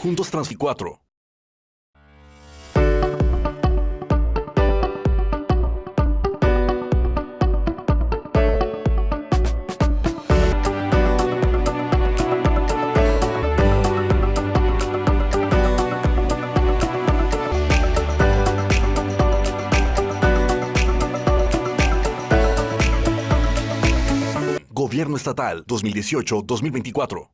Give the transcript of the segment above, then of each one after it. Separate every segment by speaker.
Speaker 1: Juntos Transfi 4. Gobierno Estatal 2018-2024.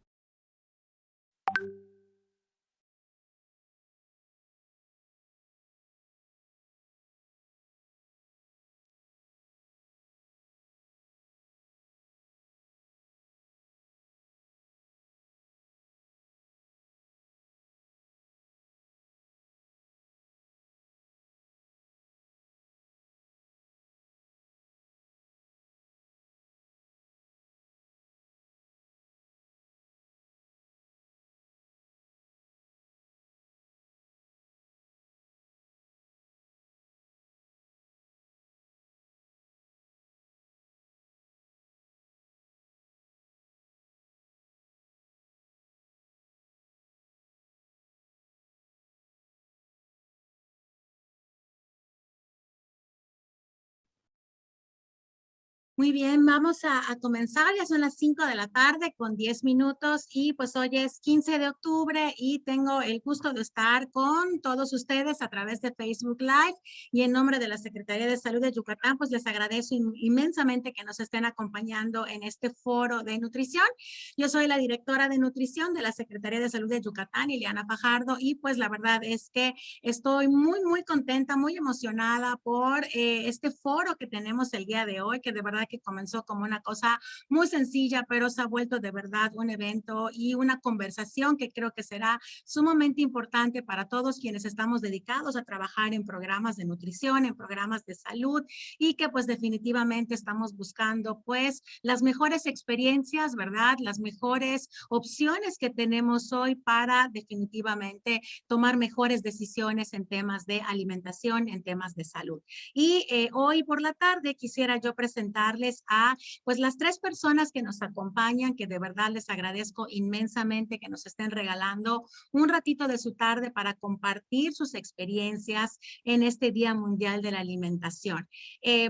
Speaker 2: Muy bien, vamos a comenzar, ya son las 5 de la tarde con 10 minutos y pues hoy es 15 de octubre y tengo el gusto de estar con todos ustedes a través de Facebook Live y en nombre de la Secretaría de Salud de Yucatán, pues les agradezco inmensamente que nos estén acompañando en este foro de nutrición. Yo soy la directora de nutrición de la Secretaría de Salud de Yucatán, Ileana Fajardo, y pues la verdad es que estoy muy contenta, muy emocionada por este foro que tenemos el día de hoy, que de verdad que comenzó como una cosa muy sencilla, pero se ha vuelto de verdad un evento y una conversación que creo que será sumamente importante para todos quienes estamos dedicados a trabajar en programas de nutrición, en programas de salud y que pues definitivamente estamos buscando pues las mejores experiencias, ¿verdad? Las mejores opciones que tenemos hoy para definitivamente tomar mejores decisiones en temas de alimentación, en temas de salud. Y hoy por la tarde quisiera yo presentarles a pues las 3 personas que nos acompañan, que de verdad les agradezco inmensamente que nos estén regalando un ratito de su tarde para compartir sus experiencias en este Día Mundial de la Alimentación.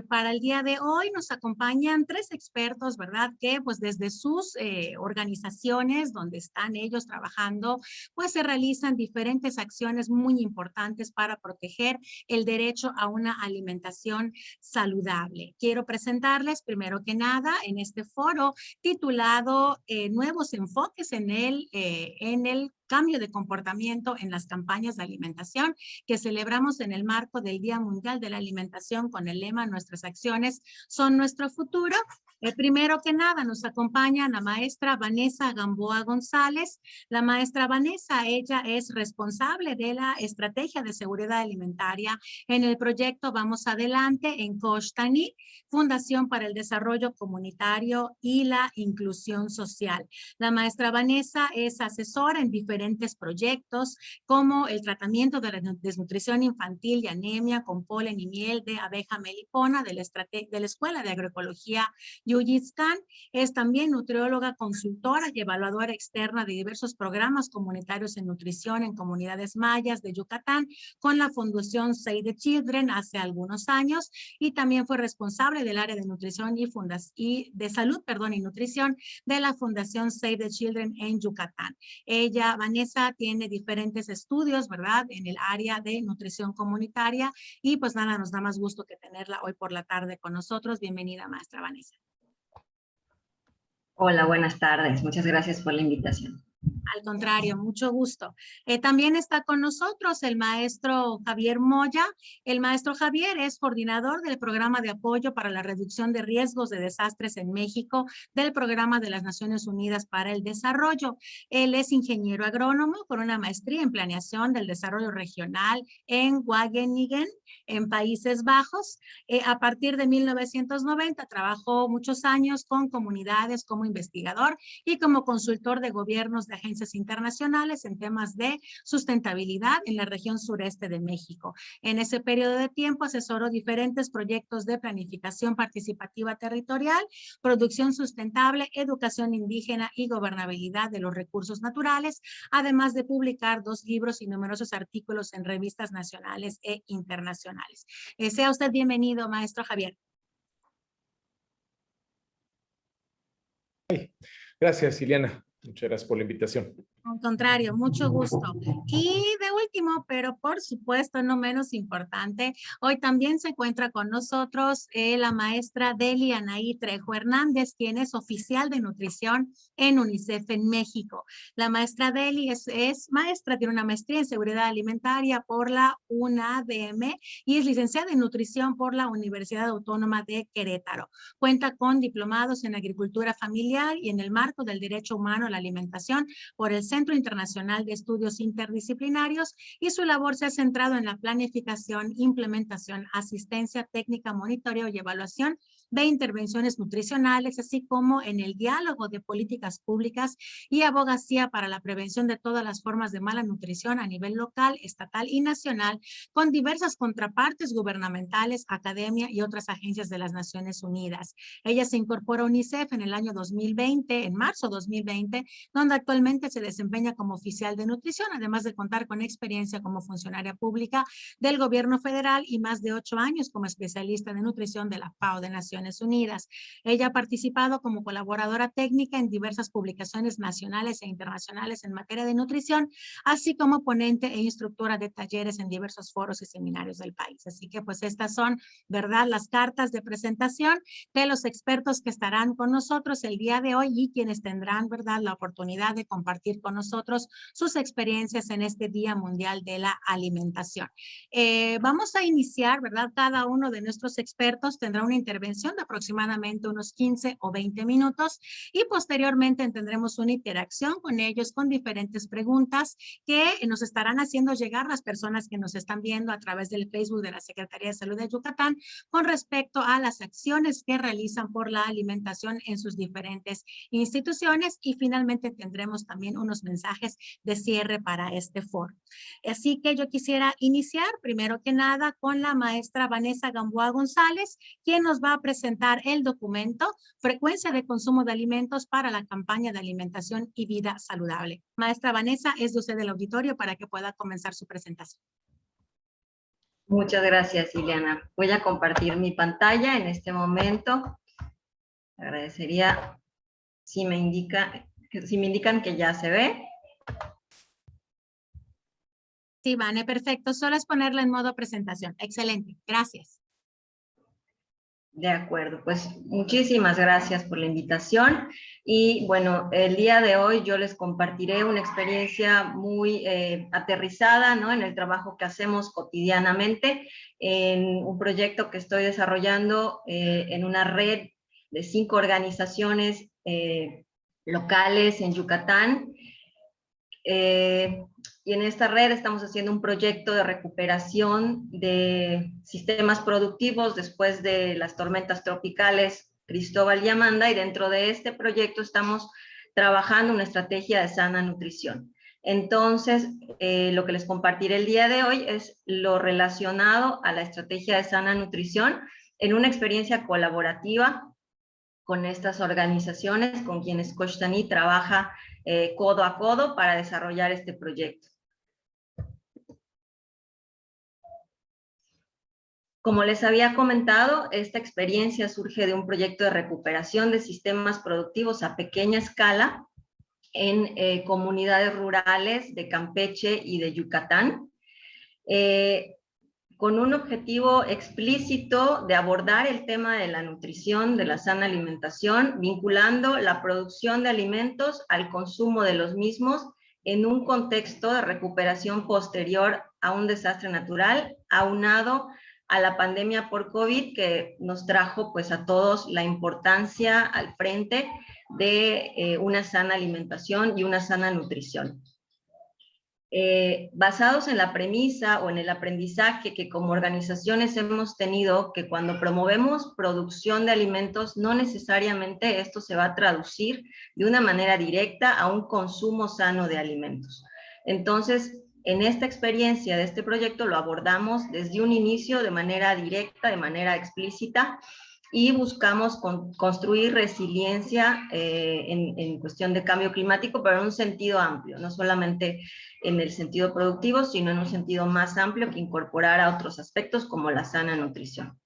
Speaker 2: Para el día de hoy nos acompañan 3 expertos, ¿verdad? Que pues desde sus organizaciones donde están ellos trabajando, pues se realizan diferentes acciones muy importantes para proteger el derecho a una alimentación saludable. Quiero presentarles primero que nada en este foro titulado Nuevos enfoques en el cambio de comportamiento en las campañas de alimentación que celebramos en el marco del Día Mundial de la Alimentación con el lema Nuestras acciones son nuestro futuro. Primero que nada nos acompaña la maestra Vanessa Gamboa González. La maestra Vanessa, ella es responsable de la estrategia de seguridad alimentaria en el proyecto Vamos Adelante en Cochtani, Fundación para el Desarrollo Comunitario y la Inclusión Social. La maestra Vanessa es asesora en diferentes proyectos como el tratamiento de la desnutrición infantil y anemia con polen y miel de abeja melipona de la Escuela de Agroecología Yuyistán. Es también nutrióloga, consultora y evaluadora externa de diversos programas comunitarios en nutrición en comunidades mayas de Yucatán con la Fundación Save the Children hace algunos años y también fue responsable del área de nutrición y de salud, y nutrición de la Fundación Save the Children en Yucatán. Ella, Vanessa, tiene diferentes estudios, ¿verdad? En el área de nutrición comunitaria y pues nada, nos da más gusto que tenerla hoy por la tarde con nosotros. Bienvenida, maestra Vanessa.
Speaker 3: Hola, buenas tardes. Muchas gracias por la invitación.
Speaker 2: Al contrario, mucho gusto. También está con nosotros el maestro Javier Moya. El maestro Javier es coordinador del programa de apoyo para la reducción de riesgos de desastres en México del programa de las Naciones Unidas para el Desarrollo. Él es ingeniero agrónomo con una maestría en planeación del desarrollo regional en Wageningen, en Países Bajos. A partir de 1990 trabajó muchos años con comunidades como investigador y como consultor de gobiernos de agencias conferencias internacionales en temas de sustentabilidad en la región sureste de México. En ese periodo de tiempo asesoró diferentes proyectos de planificación participativa territorial, producción sustentable, educación indígena y gobernabilidad de los recursos naturales, además de publicar 2 libros y numerosos artículos en revistas nacionales e internacionales. Sea usted bienvenido, maestro Javier.
Speaker 4: Gracias, Ileana. Muchas gracias por la invitación.
Speaker 2: Al contrario, mucho gusto. Y de último, pero por supuesto no menos importante, hoy también se encuentra con nosotros la maestra Deli Anaí Trejo Hernández, quien es oficial de nutrición en UNICEF en México. La maestra Deli es maestra, tiene una maestría en seguridad alimentaria por la UNADM y es licenciada en nutrición por la Universidad Autónoma de Querétaro. Cuenta con diplomados en agricultura familiar y en el marco del derecho humano a la alimentación por el Centro Internacional de Estudios Interdisciplinarios, y su labor se ha centrado en la planificación, implementación, asistencia técnica, monitoreo y evaluación de intervenciones nutricionales, así como en el diálogo de políticas públicas y abogacía para la prevención de todas las formas de mala nutrición a nivel local, estatal y nacional, con diversas contrapartes gubernamentales, academia y otras agencias de las Naciones Unidas. Ella se incorporó a UNICEF en el año 2020, en marzo 2020, donde actualmente se desempeña como oficial de nutrición, además de contar con experiencia como funcionaria pública del gobierno federal y más de 8 años como especialista de nutrición de la FAO de Naciones Unidas. Ella ha participado como colaboradora técnica en diversas publicaciones nacionales e internacionales en materia de nutrición, así como ponente e instructora de talleres en diversos foros y seminarios del país. Así que pues estas son, ¿verdad?, las cartas de presentación de los expertos que estarán con nosotros el día de hoy y quienes tendrán, ¿verdad?, la oportunidad de compartir con nosotros sus experiencias en este Día Mundial de la Alimentación. Vamos a iniciar, ¿verdad? Cada uno de nuestros expertos tendrá una intervención de aproximadamente unos 15 o 20 minutos y posteriormente tendremos una interacción con ellos con diferentes preguntas que nos estarán haciendo llegar las personas que nos están viendo a través del Facebook de la Secretaría de Salud de Yucatán con respecto a las acciones que realizan por la alimentación en sus diferentes instituciones, y finalmente tendremos también unos mensajes de cierre para este foro. Así que yo quisiera iniciar primero que nada con la maestra Vanessa Gamboa González, quien nos va a presentar el documento Frecuencia de consumo de alimentos para la campaña de alimentación y vida saludable. Maestra Vanessa, es de usted el auditorio para que pueda comenzar su presentación.
Speaker 3: Muchas gracias, Ileana. Voy a compartir mi pantalla en este momento. Agradecería si me indican que ya se ve.
Speaker 2: Sí, Vane, perfecto. Solo es ponerla en modo presentación. Excelente. Gracias.
Speaker 3: De acuerdo, pues muchísimas gracias por la invitación. Y bueno, el día de hoy yo les compartiré una experiencia muy aterrizada, ¿no?, en el trabajo que hacemos cotidianamente, en un proyecto que estoy desarrollando en una red de 5 organizaciones locales en Yucatán. Y en esta red estamos haciendo un proyecto de recuperación de sistemas productivos después de las tormentas tropicales Cristóbal y Amanda, y dentro de este proyecto estamos trabajando una estrategia de sana nutrición. Entonces, lo que les compartiré el día de hoy es lo relacionado a la estrategia de sana nutrición en una experiencia colaborativa con estas organizaciones, con quienes Koshtani trabaja codo a codo para desarrollar este proyecto. Como les había comentado, esta experiencia surge de un proyecto de recuperación de sistemas productivos a pequeña escala en comunidades rurales de Campeche y de Yucatán, con un objetivo explícito de abordar el tema de la nutrición, de la sana alimentación, vinculando la producción de alimentos al consumo de los mismos en un contexto de recuperación posterior a un desastre natural, aunado a la pandemia por COVID, que nos trajo pues a todos la importancia al frente de una sana alimentación y una sana nutrición. basados en la premisa o en el aprendizaje que como organizaciones hemos tenido, que cuando promovemos producción de alimentos, no necesariamente esto se va a traducir de una manera directa a un consumo sano de alimentos. Entonces, en esta experiencia de este proyecto lo abordamos desde un inicio de manera directa, de manera explícita, y buscamos construir resiliencia en cuestión de cambio climático, pero en un sentido amplio, no solamente en el sentido productivo, sino en un sentido más amplio que incorporara otros aspectos como la sana nutrición.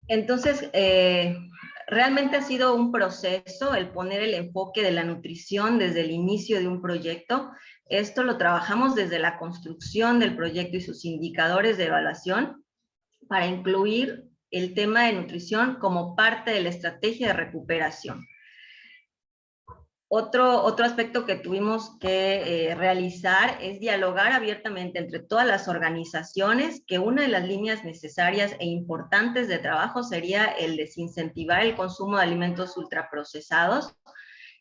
Speaker 3: Entonces, realmente ha sido un proceso el poner el enfoque de la nutrición desde el inicio de un proyecto. Esto lo trabajamos desde la construcción del proyecto y sus indicadores de evaluación para incluir el tema de nutrición como parte de la estrategia de recuperación. Otro aspecto que tuvimos que realizar es dialogar abiertamente entre todas las organizaciones, que una de las líneas necesarias e importantes de trabajo sería el desincentivar el consumo de alimentos ultraprocesados,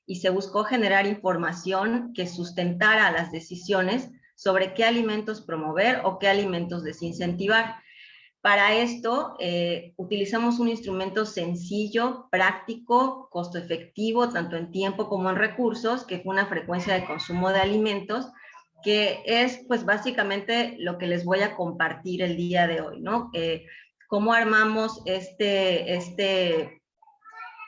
Speaker 3: y se buscó generar información que sustentara las decisiones sobre qué alimentos promover o qué alimentos desincentivar. Para esto, utilizamos un instrumento sencillo, práctico, costo efectivo, tanto en tiempo como en recursos, que fue una frecuencia de consumo de alimentos, que es pues básicamente lo que les voy a compartir el día de hoy, ¿no? Cómo armamos este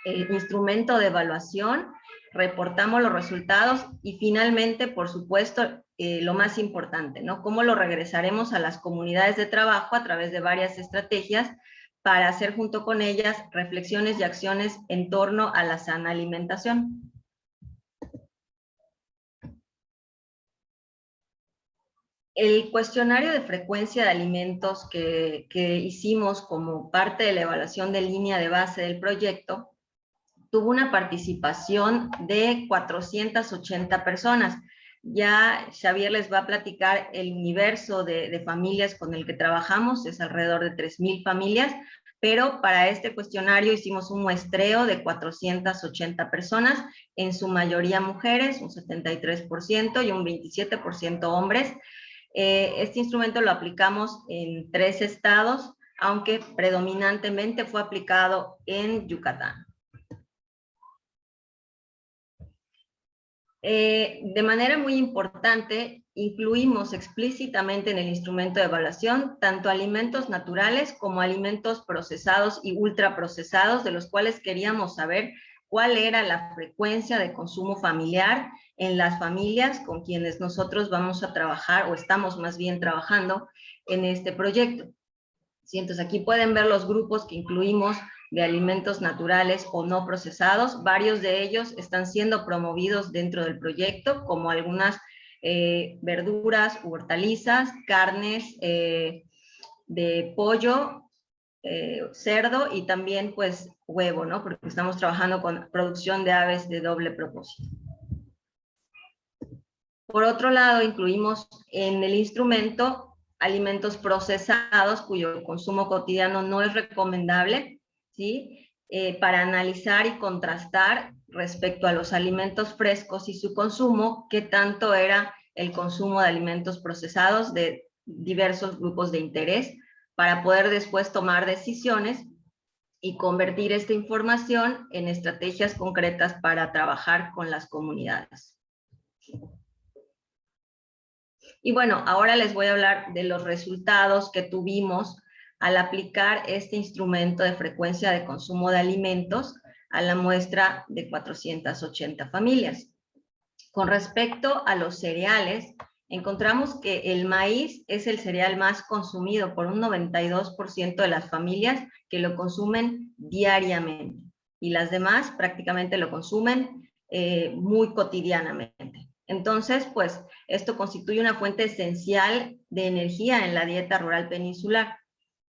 Speaker 3: instrumento de evaluación, reportamos los resultados y finalmente, por supuesto, lo más importante, ¿no? Cómo lo regresaremos a las comunidades de trabajo a través de varias estrategias para hacer junto con ellas reflexiones y acciones en torno a la sana alimentación. El cuestionario de frecuencia de alimentos que hicimos como parte de la evaluación de línea de base del proyecto tuvo una participación de 480 personas. Ya Xavier les va a platicar el universo de familias con el que trabajamos, es alrededor de 3,000 familias, pero para este cuestionario hicimos un muestreo de 480 personas, en su mayoría mujeres, un 73% y un 27% hombres. Este instrumento lo aplicamos en 3 estados, aunque predominantemente fue aplicado en Yucatán. De manera muy importante, incluimos explícitamente en el instrumento de evaluación tanto alimentos naturales como alimentos procesados y ultraprocesados, de los cuales queríamos saber cuál era la frecuencia de consumo familiar en las familias con quienes nosotros vamos a trabajar, o estamos más bien trabajando en este proyecto. Sí, entonces aquí pueden ver los grupos que incluimos de alimentos naturales o no procesados. Varios de ellos están siendo promovidos dentro del proyecto, como algunas verduras u hortalizas, carnes de pollo, cerdo y también pues huevo, ¿no? Porque estamos trabajando con producción de aves de doble propósito. Por otro lado, incluimos en el instrumento alimentos procesados cuyo consumo cotidiano no es recomendable, ¿sí? Para analizar y contrastar respecto a los alimentos frescos y su consumo, qué tanto era el consumo de alimentos procesados de diversos grupos de interés, para poder después tomar decisiones y convertir esta información en estrategias concretas para trabajar con las comunidades. Y bueno, ahora les voy a hablar de los resultados que tuvimos al aplicar este instrumento de frecuencia de consumo de alimentos a la muestra de 480 familias. Con respecto a los cereales, encontramos que el maíz es el cereal más consumido por un 92% de las familias que lo consumen diariamente, y las demás prácticamente lo consumen muy cotidianamente. Entonces, pues, esto constituye una fuente esencial de energía en la dieta rural peninsular.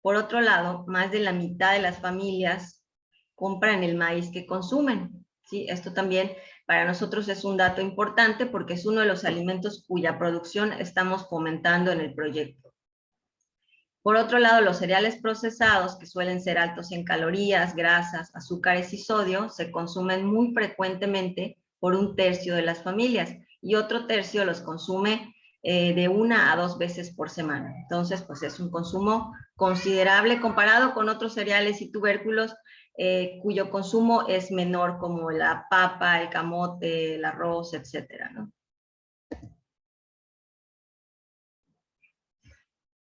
Speaker 3: Por otro lado, más de la mitad de las familias compran el maíz que consumen, ¿sí? Esto también para nosotros es un dato importante porque es uno de los alimentos cuya producción estamos fomentando en el proyecto. Por otro lado, los cereales procesados, que suelen ser altos en calorías, grasas, azúcares y sodio, se consumen muy frecuentemente por 1/3 de las familias, y otro tercio los consume de 1 a 2 veces por semana. Entonces, pues es un consumo considerable comparado con otros cereales y tubérculos cuyo consumo es menor, como la papa, el camote, el arroz, etcétera, ¿no?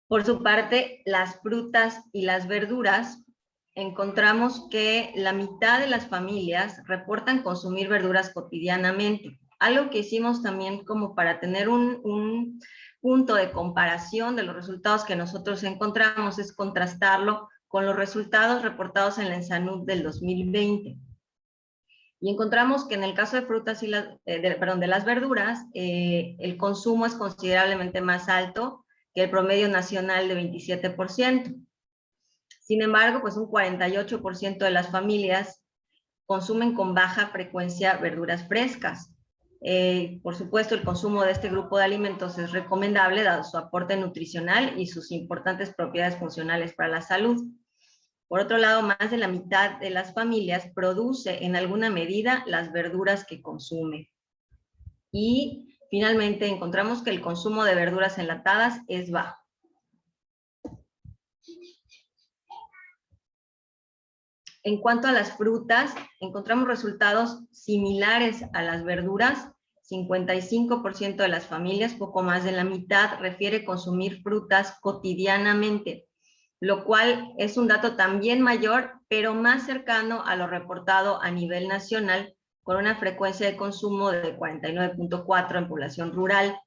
Speaker 3: Por su parte, las frutas y las verduras, encontramos que la mitad de las familias reportan consumir verduras cotidianamente. Algo que hicimos también como para tener un punto de comparación de los resultados que nosotros encontramos es contrastarlo con los resultados reportados en la ENSANUD del 2020. Y encontramos que en el caso de frutas y de las verduras, el consumo es considerablemente más alto que el promedio nacional de 27%. Sin embargo, pues un 48% de las familias consumen con baja frecuencia verduras frescas. Por supuesto, el consumo de este grupo de alimentos es recomendable dado su aporte nutricional y sus importantes propiedades funcionales para la salud. Por otro lado, más de la mitad de las familias produce en alguna medida las verduras que consume. Y finalmente encontramos que el consumo de verduras enlatadas es bajo. En cuanto a las frutas, encontramos resultados similares a las verduras. 55% de las familias, poco más de la mitad, refiere consumir frutas cotidianamente, lo cual es un dato también mayor, pero más cercano a lo reportado a nivel nacional, con una frecuencia de consumo de 49.4 en población rural.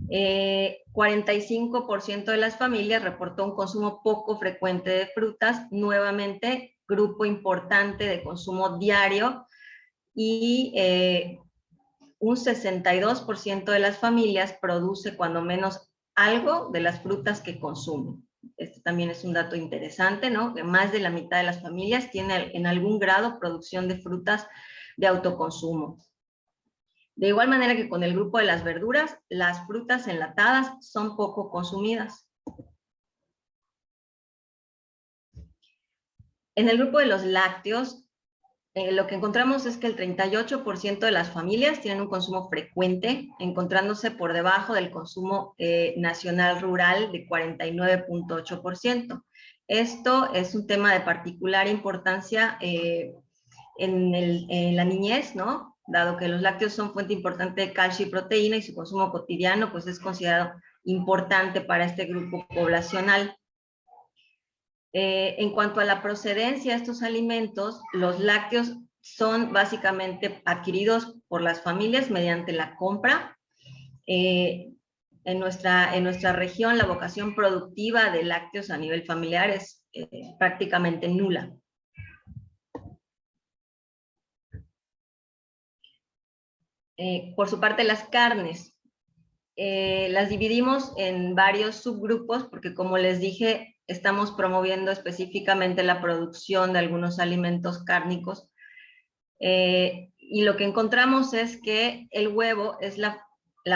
Speaker 3: 45% de las familias reportó un consumo poco frecuente de frutas, nuevamente grupo importante de consumo diario, y un 62% de las familias produce cuando menos algo de las frutas que consume. Este también es un dato interesante, ¿no? Que más de la mitad de las familias tiene en algún grado producción de frutas de autoconsumo. De igual manera que con el grupo de las verduras, las frutas enlatadas son poco consumidas. En el grupo de los lácteos, lo que encontramos es que el 38% de las familias tienen un consumo frecuente, encontrándose por debajo del consumo nacional rural de 49.8%. Esto es un tema de particular importancia en la niñez, ¿no? Dado que los lácteos son fuente importante de calcio y proteína y su consumo cotidiano pues es considerado importante para este grupo poblacional. En cuanto a la procedencia de estos alimentos, los lácteos son básicamente adquiridos por las familias mediante la compra. En nuestra región, la vocación productiva de lácteos a nivel familiar es prácticamente nula. Por su parte, las carnes. Las dividimos en varios subgrupos porque, como les dije, estamos promoviendo específicamente la producción de algunos alimentos cárnicos. Y lo que encontramos es que el huevo es la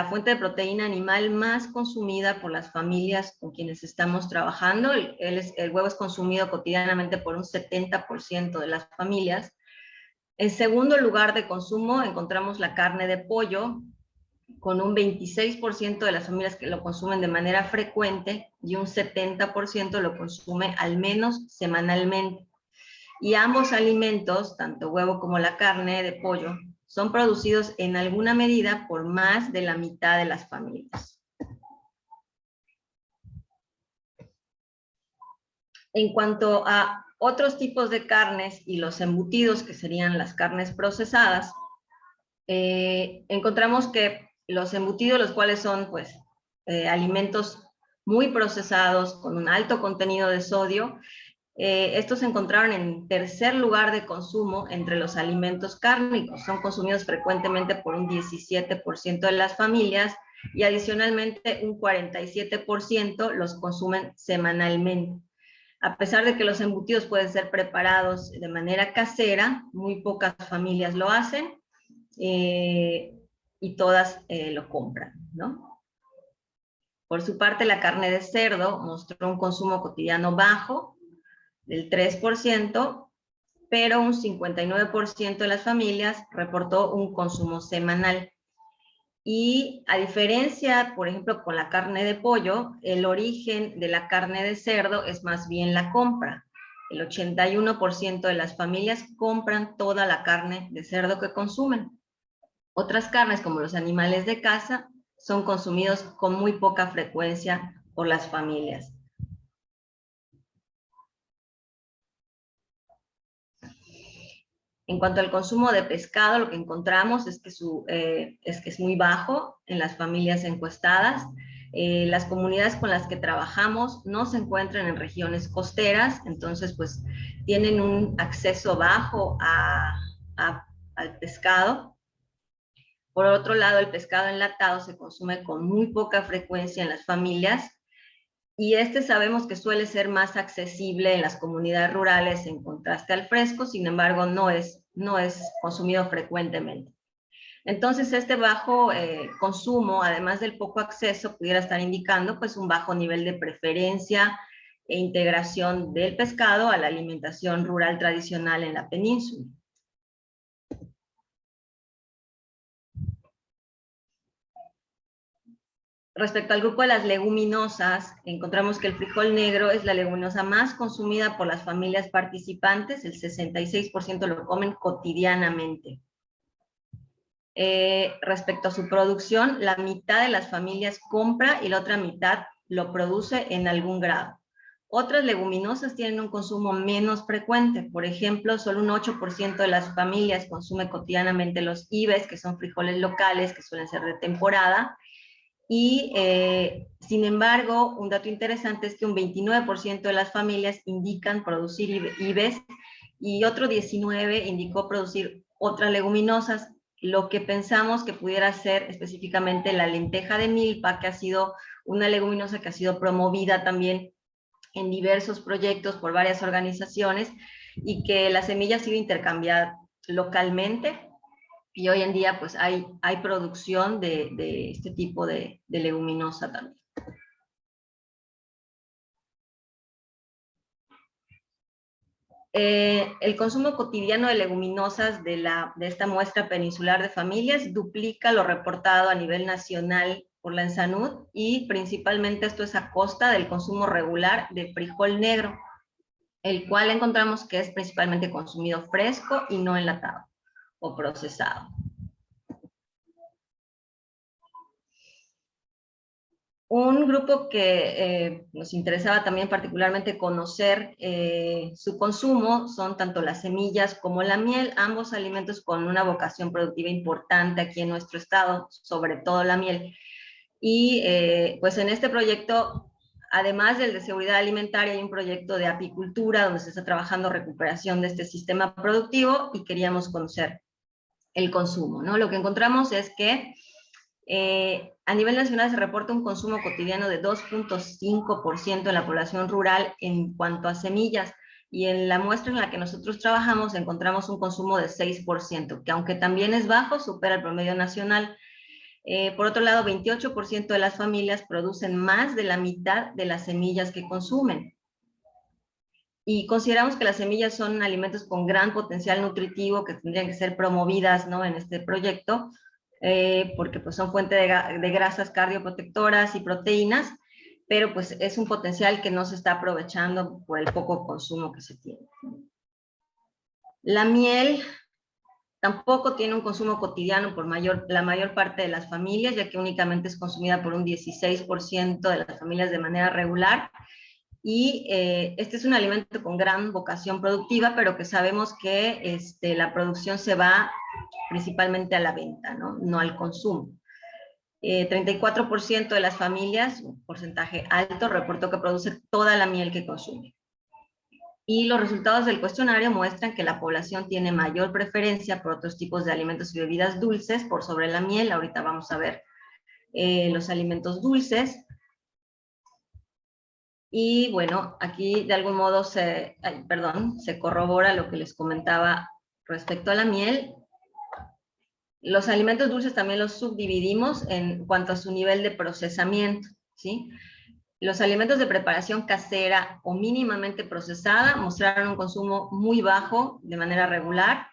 Speaker 3: fuente de proteína animal más consumida por las familias con quienes estamos trabajando. El huevo es consumido cotidianamente por un 70% de las familias. En segundo lugar de consumo encontramos la carne de pollo, con un 26% de las familias que lo consumen de manera frecuente y un 70% lo consume al menos semanalmente. Y ambos alimentos, tanto huevo como la carne de pollo, son producidos en alguna medida por más de la mitad de las familias. En cuanto a otros tipos de carnes y los embutidos, que serían las carnes procesadas, encontramos que los embutidos, los cuales son pues alimentos muy procesados con un alto contenido de sodio, estos se encontraron en tercer lugar de consumo entre los alimentos cárnicos. Son consumidos frecuentemente por un 17% de las familias y adicionalmente un 47% los consumen semanalmente. A pesar de que los embutidos pueden ser preparados de manera casera, muy pocas familias lo hacen. Y todas lo compran, ¿no? Por su parte, la carne de cerdo mostró un consumo cotidiano bajo, del 3%, pero un 59% de las familias reportó un consumo semanal. Y a diferencia, por ejemplo, con la carne de pollo, el origen de la carne de cerdo es más bien la compra. El 81% de las familias compran toda la carne de cerdo que consumen. Otras carnes, como los animales de caza, son consumidos con muy poca frecuencia por las familias. En cuanto al consumo de pescado, lo que encontramos es que es muy bajo en las familias encuestadas. Las comunidades con las que trabajamos no se encuentran en regiones costeras, entonces pues tienen un acceso bajo al pescado. Por otro lado, el pescado enlatado se consume con muy poca frecuencia en las familias, y sabemos que suele ser más accesible en las comunidades rurales en contraste al fresco, sin embargo no es consumido frecuentemente. Entonces este bajo consumo, además del poco acceso, pudiera estar indicando pues un bajo nivel de preferencia e integración del pescado a la alimentación rural tradicional en la península. Respecto al grupo de las leguminosas, encontramos que el frijol negro es la leguminosa más consumida por las familias participantes, el 66% lo comen cotidianamente. Respecto a su producción, la mitad de las familias compra y la otra mitad lo produce en algún grado. Otras leguminosas tienen un consumo menos frecuente, por ejemplo, solo un 8% de las familias consume cotidianamente los ibes, que son frijoles locales que suelen ser de temporada. Y sin embargo, un dato interesante es que un 29% de las familias indican producir ibes y otro 19% indicó producir otras leguminosas, lo que pensamos que pudiera ser específicamente la lenteja de milpa, que ha sido una leguminosa que ha sido promovida también en diversos proyectos por varias organizaciones y que la semilla ha sido intercambiada localmente. Y hoy en día pues hay producción de este tipo de leguminosa también. El consumo cotidiano de leguminosas de esta muestra peninsular de familias duplica lo reportado a nivel nacional por la ENSANUD, y principalmente esto es a costa del consumo regular de frijol negro, el cual encontramos que es principalmente consumido fresco y no enlatado o procesado. Un grupo que nos interesaba también particularmente conocer su consumo son tanto las semillas como la miel, ambos alimentos con una vocación productiva importante aquí en nuestro estado, sobre todo la miel. Y pues en este proyecto, además del de seguridad alimentaria, hay un proyecto de apicultura donde se está trabajando recuperación de este sistema productivo y queríamos conocer el consumo, ¿no? Lo que encontramos es que a nivel nacional se reporta un consumo cotidiano de 2.5% en la población rural en cuanto a semillas, y en la muestra en la que nosotros trabajamos encontramos un consumo de 6%, que aunque también es bajo, supera el promedio nacional. Por otro lado, 28% de las familias producen más de la mitad de las semillas que consumen. Y consideramos que las semillas son alimentos con gran potencial nutritivo que tendrían que ser promovidas, ¿no?, en este proyecto, porque pues son fuente de grasas cardioprotectoras y proteínas, pero pues es un potencial que no se está aprovechando por el poco consumo que se tiene. La miel tampoco tiene un consumo cotidiano por la mayor parte de las familias, ya que únicamente es consumida por un 16% de las familias de manera regular. Y este es un alimento con gran vocación productiva, pero que sabemos que la producción se va principalmente a la venta, no al consumo. 34% de las familias, un porcentaje alto, reportó que produce toda la miel que consume. Y los resultados del cuestionario muestran que la población tiene mayor preferencia por otros tipos de alimentos y bebidas dulces por sobre la miel. Ahorita vamos a ver los alimentos dulces. Y bueno, aquí de algún modo se corrobora lo que les comentaba respecto a la miel. Los alimentos dulces también los subdividimos en cuanto a su nivel de procesamiento, ¿sí? Los alimentos de preparación casera o mínimamente procesada mostraron un consumo muy bajo de manera regular.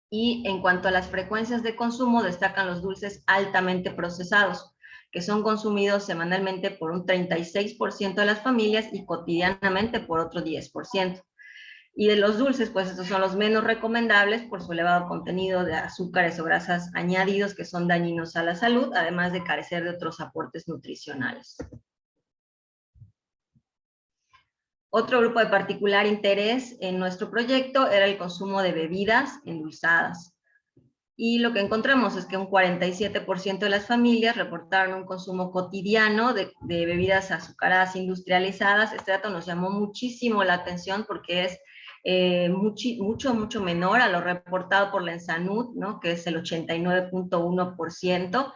Speaker 3: Y en cuanto a las frecuencias de consumo, destacan los dulces altamente procesados, que son consumidos semanalmente por un 36% de las familias y cotidianamente por otro 10%. Y de los dulces, pues estos son los menos recomendables por su elevado contenido de azúcares o grasas añadidos que son dañinos a la salud, además de carecer de otros aportes nutricionales. Otro grupo de particular interés en nuestro proyecto era el consumo de bebidas endulzadas. Y lo que encontramos es que un 47% de las familias reportaron un consumo cotidiano de bebidas azucaradas industrializadas. Este dato nos llamó muchísimo la atención porque es mucho menor a lo reportado por la ENSANUD, ¿no? Que es el 89.1%.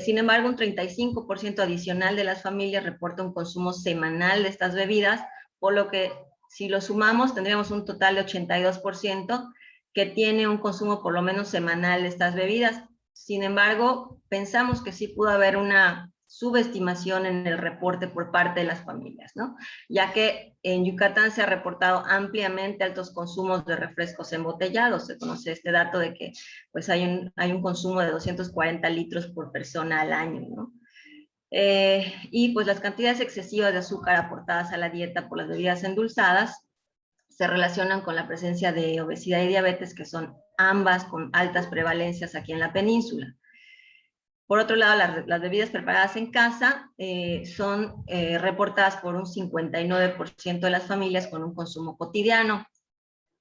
Speaker 3: Sin embargo, un 35% adicional de las familias reporta un consumo semanal de estas bebidas, por lo que si lo sumamos tendríamos un total de 82% que tiene un consumo por lo menos semanal de estas bebidas. Sin embargo, pensamos que sí pudo haber una subestimación en el reporte por parte de las familias, ¿no? Ya que en Yucatán se ha reportado ampliamente altos consumos de refrescos embotellados. Se conoce este dato de que pues hay un consumo de 240 litros por persona al año, ¿no? Y pues las cantidades excesivas de azúcar aportadas a la dieta por las bebidas endulzadas se relacionan con la presencia de obesidad y diabetes, que son ambas con altas prevalencias aquí en la península. Por otro lado, las bebidas preparadas en casa son reportadas por un 59% de las familias con un consumo cotidiano,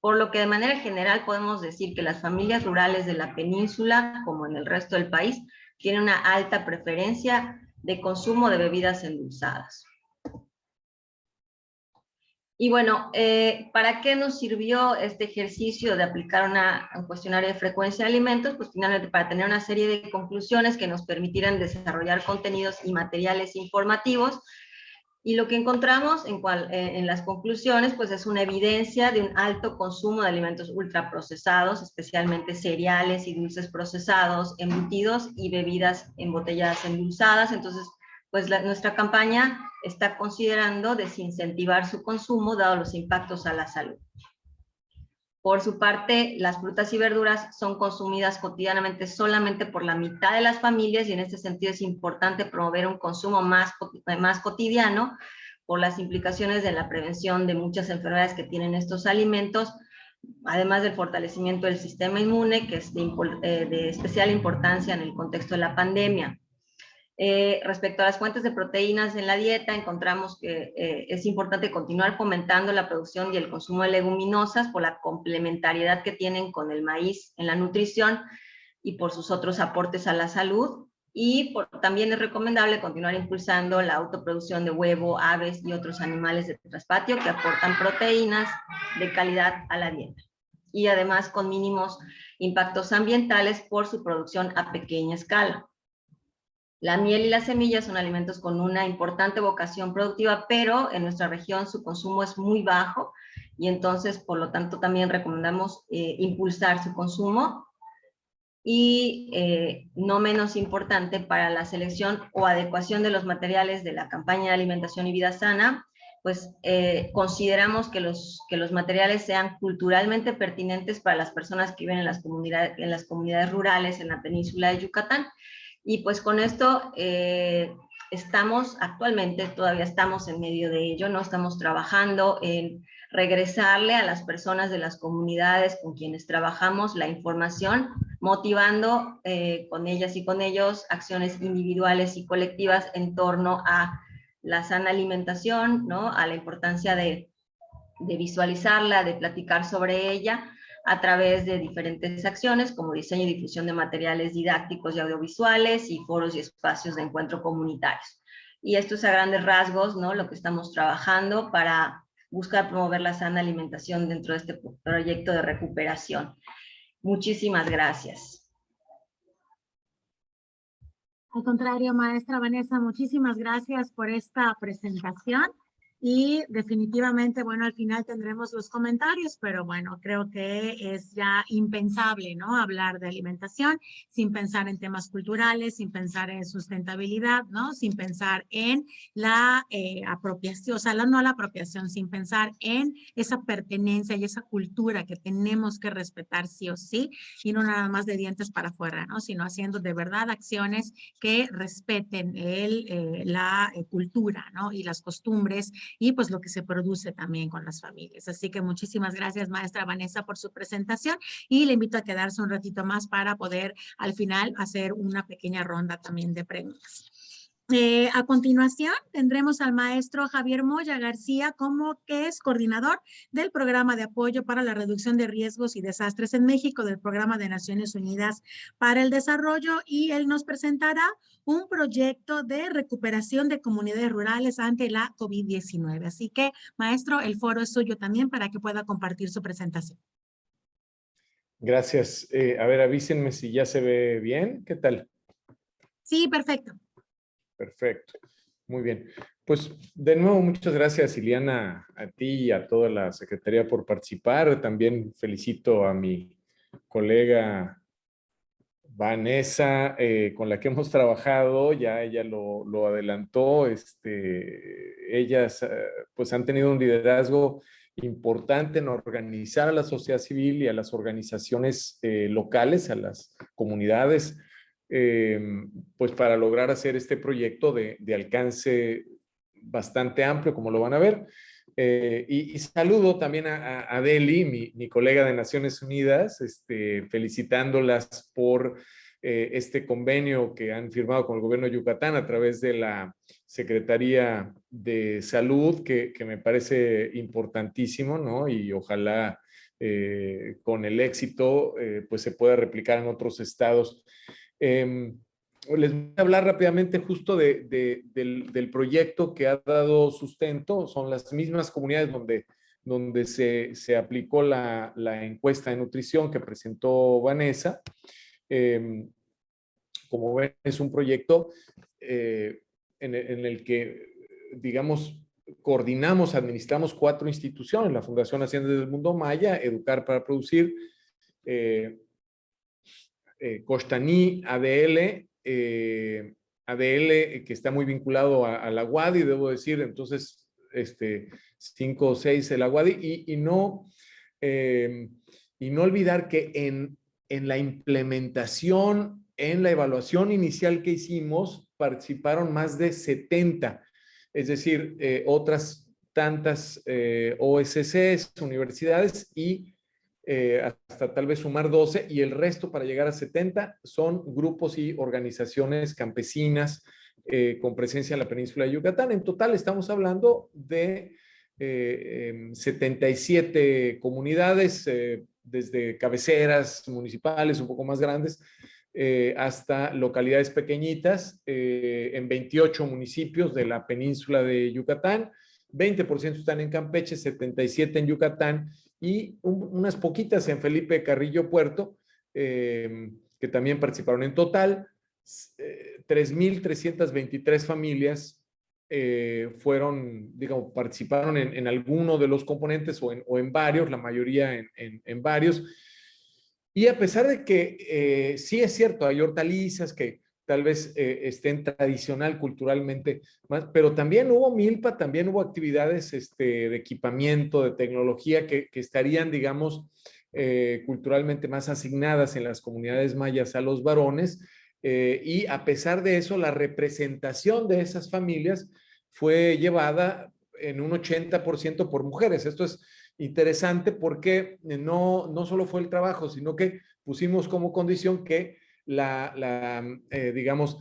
Speaker 3: por lo que de manera general podemos decir que las familias rurales de la península, como en el resto del país, tienen una alta preferencia de consumo de bebidas endulzadas. Y bueno, ¿para qué nos sirvió este ejercicio de aplicar un cuestionario de frecuencia de alimentos? Pues finalmente para tener una serie de conclusiones que nos permitieran desarrollar contenidos y materiales informativos. Y lo que encontramos en las conclusiones, pues es una evidencia de un alto consumo de alimentos ultraprocesados, especialmente cereales y dulces procesados, embutidos y bebidas embotelladas endulzadas. Entonces, pues nuestra campaña está considerando desincentivar su consumo dado los impactos a la salud. Por su parte, las frutas y verduras son consumidas cotidianamente solamente por la mitad de las familias y en este sentido es importante promover un consumo más cotidiano por las implicaciones de la prevención de muchas enfermedades que tienen estos alimentos, además del fortalecimiento del sistema inmune, que es de especial importancia en el contexto de la pandemia. Respecto a las fuentes de proteínas en la dieta, encontramos que es importante continuar fomentando la producción y el consumo de leguminosas por la complementariedad que tienen con el maíz en la nutrición y por sus otros aportes a la salud. Y también es recomendable continuar impulsando la autoproducción de huevo, aves y otros animales de traspatio que aportan proteínas de calidad a la dieta. Y además con mínimos impactos ambientales por su producción a pequeña escala. La miel y las semillas son alimentos con una importante vocación productiva, pero en nuestra región su consumo es muy bajo y entonces, por lo tanto, también recomendamos impulsar su consumo. Y no menos importante para la selección o adecuación de los materiales de la campaña de alimentación y vida sana, pues consideramos que los materiales sean culturalmente pertinentes para las personas que viven en las comunidades rurales en la península de Yucatán. Y pues con esto todavía estamos en medio de ello, ¿no? Estamos trabajando en regresarle a las personas de las comunidades con quienes trabajamos la información, motivando con ellas y con ellos acciones individuales y colectivas en torno a la sana alimentación, ¿no? A la importancia de visualizarla, de platicar sobre ella, a través de diferentes acciones como diseño y difusión de materiales didácticos y audiovisuales y foros y espacios de encuentro comunitarios. Y esto es a grandes rasgos, ¿no? Lo que estamos trabajando para buscar promover la sana alimentación dentro de este proyecto de recuperación. Muchísimas gracias.
Speaker 2: Al contrario, maestra Vanessa, muchísimas gracias por esta presentación. Y definitivamente, bueno, al final tendremos los comentarios, pero bueno, creo que es ya impensable, ¿no? Hablar de alimentación sin pensar en temas culturales, sin pensar en sustentabilidad, ¿no? Sin pensar en la apropiación, o sea, no la apropiación, sin pensar en esa pertenencia y esa cultura que tenemos que respetar sí o sí, y no nada más de dientes para afuera, ¿no? Sino haciendo de verdad acciones que respeten la cultura, ¿no? Y las costumbres y pues lo que se produce también con las familias. Así que muchísimas gracias, maestra Vanessa, por su presentación y le invito a quedarse un ratito más para poder al final hacer una pequeña ronda también de preguntas. A continuación tendremos al maestro Javier Moya García, como que es coordinador del Programa de Apoyo para la Reducción de Riesgos y Desastres en México del Programa de Naciones Unidas para el Desarrollo, y él nos presentará un proyecto de recuperación de comunidades rurales ante la COVID-19. Así que, maestro, el foro es suyo también para que pueda compartir su presentación.
Speaker 4: Gracias. A ver, avísenme si ya se ve bien. ¿Qué tal?
Speaker 2: Sí, perfecto.
Speaker 4: Perfecto. Muy bien. Pues de nuevo, muchas gracias, Ileana, a ti y a toda la Secretaría por participar. También felicito a mi colega Vanessa, con la que hemos trabajado, ya ella lo adelantó. Ellas pues han tenido un liderazgo importante en organizar a la sociedad civil y a las organizaciones locales, a las comunidades, pues para lograr hacer este proyecto de alcance bastante amplio, como lo van a ver. Y saludo también a Deli, mi colega de Naciones Unidas, felicitándolas por este convenio que han firmado con el gobierno de Yucatán a través de la Secretaría de Salud, que me parece importantísimo, ¿no? Y ojalá con el éxito pues se pueda replicar en otros estados. Les voy a hablar rápidamente justo del proyecto que ha dado sustento. Son las mismas comunidades donde se aplicó la encuesta de nutrición que presentó Vanessa. Como ven, es un proyecto en el que, digamos, coordinamos, administramos 4 instituciones: la Fundación Haciendas del Mundo Maya, Educar para Producir, Costaní, ADL, ADL, que está muy vinculado a la UADI, debo decir. Entonces, 5 o 6 el UADI, y no olvidar que en la implementación, en la evaluación inicial que hicimos, participaron más de 70, es decir, otras tantas OSCs, universidades, y hasta tal vez sumar 12, y el resto para llegar a 70 son grupos y organizaciones campesinas con presencia en la península de Yucatán. En total estamos hablando de 77 comunidades, desde cabeceras municipales un poco más grandes hasta localidades pequeñitas, en 28 municipios de la península de Yucatán. 20% están en Campeche, 77 en Yucatán, y unas poquitas en Felipe Carrillo Puerto, que también participaron. En total, 3,323 familias digamos, participaron en alguno de los componentes o en varios, la mayoría en varios. Y a pesar de que sí es cierto, hay hortalizas que tal vez estén tradicional, culturalmente más, pero también hubo milpa, también hubo actividades de equipamiento, de tecnología que estarían, digamos, culturalmente más asignadas en las comunidades mayas a los varones, y a pesar de eso, la representación de esas familias fue llevada en un 80% por mujeres. Esto es interesante porque no solo fue el trabajo, sino que pusimos como condición que digamos,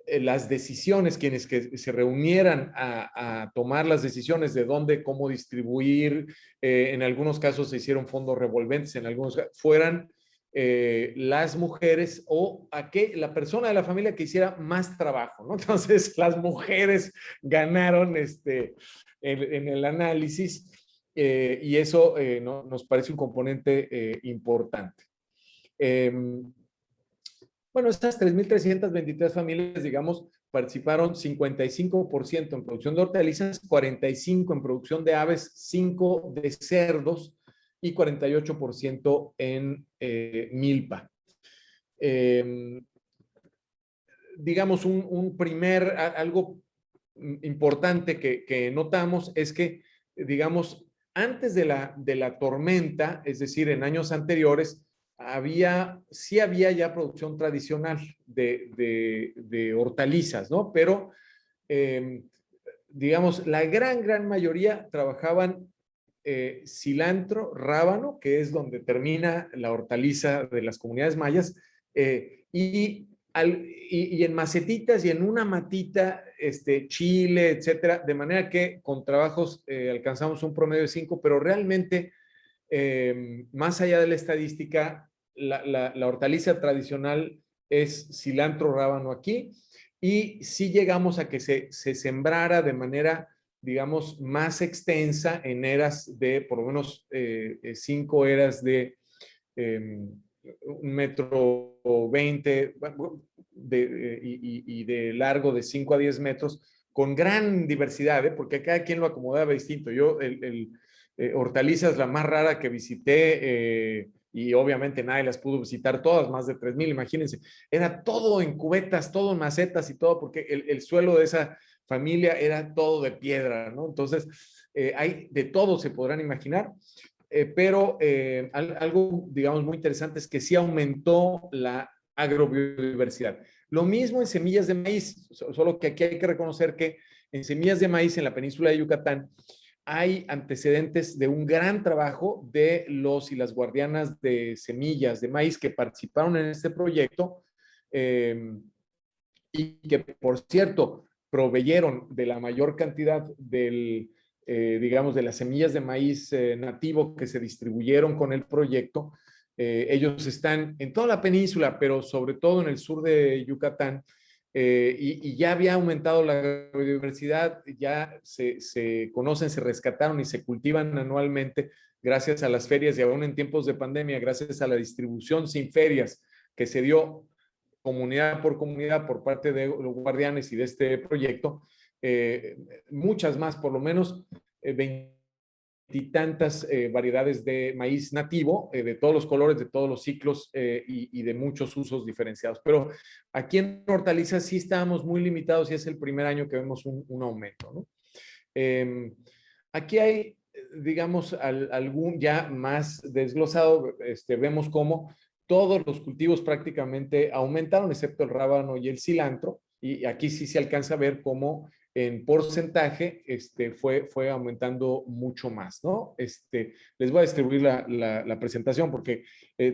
Speaker 4: las decisiones, quienes que se reunieran a tomar las decisiones de dónde, cómo distribuir, en algunos casos se hicieron fondos revolventes, en algunos fueran las mujeres o la persona de la familia que hiciera más trabajo, ¿no? Entonces, las mujeres ganaron en el análisis, y eso nos parece un componente importante. Bueno, estas 3,323 familias, digamos, participaron 55% en producción de hortalizas, 45% en producción de aves, 5% de cerdos y 48% en milpa. Digamos, algo importante que notamos es que, digamos, antes de la tormenta, es decir, en años anteriores, sí había ya producción tradicional de hortalizas, ¿no? Pero, digamos, la gran mayoría trabajaban cilantro, rábano, que es donde termina la hortaliza de las comunidades mayas, y en macetitas y en una matita, chile, etcétera, de manera que con trabajos alcanzamos un promedio de 5, pero realmente, más allá de la estadística, la hortaliza tradicional es cilantro, rábano aquí, y sí llegamos a que se sembrara de manera, digamos, más extensa en eras de, por lo menos, 5 eras de 1,20 m y de largo de 5 a 10 metros, con gran diversidad, porque cada quien lo acomodaba distinto. Yo, hortalizas, la más rara que visité, y obviamente nadie las pudo visitar todas, más de 3,000, imagínense, era todo en cubetas, todo en macetas y todo, porque el suelo de esa familia era todo de piedra, ¿no? Entonces, hay de todo, se podrán imaginar. Pero algo, digamos, muy interesante es que sí aumentó la agrobiodiversidad. Lo mismo en semillas de maíz, solo que aquí hay que reconocer que en semillas de maíz en la península de Yucatán hay antecedentes de un gran trabajo de los y las guardianas de semillas de maíz que participaron en este proyecto, y que, por cierto, proveyeron de la mayor cantidad digamos, de las semillas de maíz nativo que se distribuyeron con el proyecto. Ellos están en toda la península, pero sobre todo en el sur de Yucatán, y ya había aumentado la biodiversidad, ya se conocen, se rescataron y se cultivan anualmente gracias a las ferias, y aún en tiempos de pandemia, gracias a la distribución sin ferias que se dio comunidad por parte de los guardianes y de este proyecto. Muchas más, por lo menos 20 y tantas variedades de maíz nativo, de todos los colores, de todos los ciclos, y de muchos usos diferenciados. Pero aquí en hortalizas sí estábamos muy limitados, y es el primer año que vemos un aumento, ¿no? Aquí hay, digamos, algún ya más desglosado, vemos cómo todos los cultivos prácticamente aumentaron, excepto el rábano y el cilantro, y aquí sí se alcanza a ver cómo en porcentaje fue aumentando mucho más, ¿no? Les voy a distribuir la presentación porque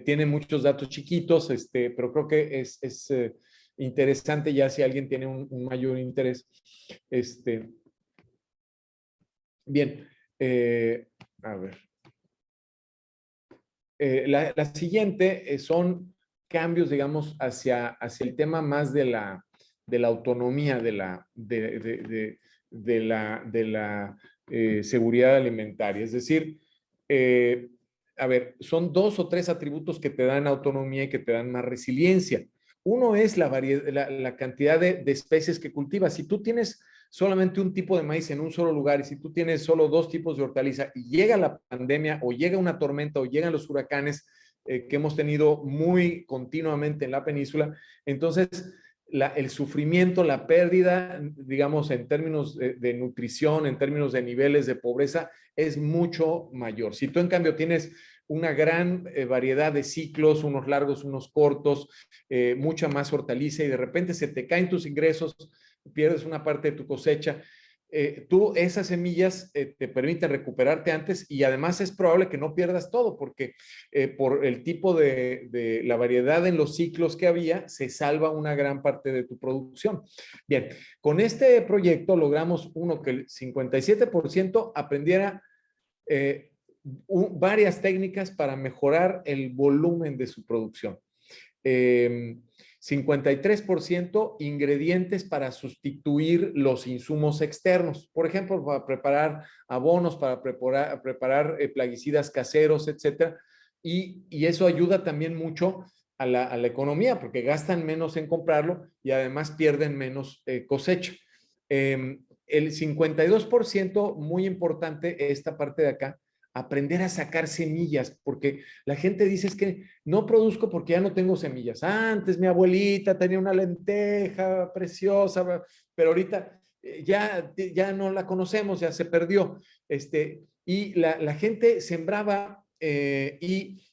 Speaker 4: tiene muchos datos chiquitos, pero creo que es interesante ya si alguien tiene un mayor interés. Bien, a ver. La siguiente son cambios, digamos, hacia el tema más de la autonomía de la seguridad alimentaria. Es decir, a ver, son 2 o 3 atributos que te dan autonomía y que te dan más resiliencia. Uno es la cantidad de especies que cultivas. Si tú tienes solamente un tipo de maíz en un solo lugar, y si tú tienes solo 2 tipos de hortaliza y llega la pandemia o llega una tormenta o llegan los huracanes que hemos tenido muy continuamente en la península, entonces el sufrimiento, la pérdida, digamos, en términos de nutrición, en términos de niveles de pobreza, es mucho mayor. Si tú, en cambio, tienes una gran variedad de ciclos, unos largos, unos cortos, mucha más hortaliza, y de repente se te caen tus ingresos, pierdes una parte de tu cosecha, esas semillas te permiten recuperarte antes, y además es probable que no pierdas todo, porque por el tipo de la variedad en los ciclos que había, se salva una gran parte de tu producción. Bien, con este proyecto logramos que el 57% aprendiera varias técnicas para mejorar el volumen de su producción. 53% ingredientes para sustituir los insumos externos, por ejemplo, para preparar abonos, para preparar plaguicidas caseros, etcétera, y eso ayuda también mucho a la economía, porque gastan menos en comprarlo y además pierden menos cosecha. El 52%, muy importante esta parte de acá, aprender a sacar semillas, porque la gente dice es que no produzco porque ya no tengo semillas. Antes mi abuelita tenía una lenteja preciosa, pero ahorita ya no la conocemos, ya se perdió. Y la gente sembraba y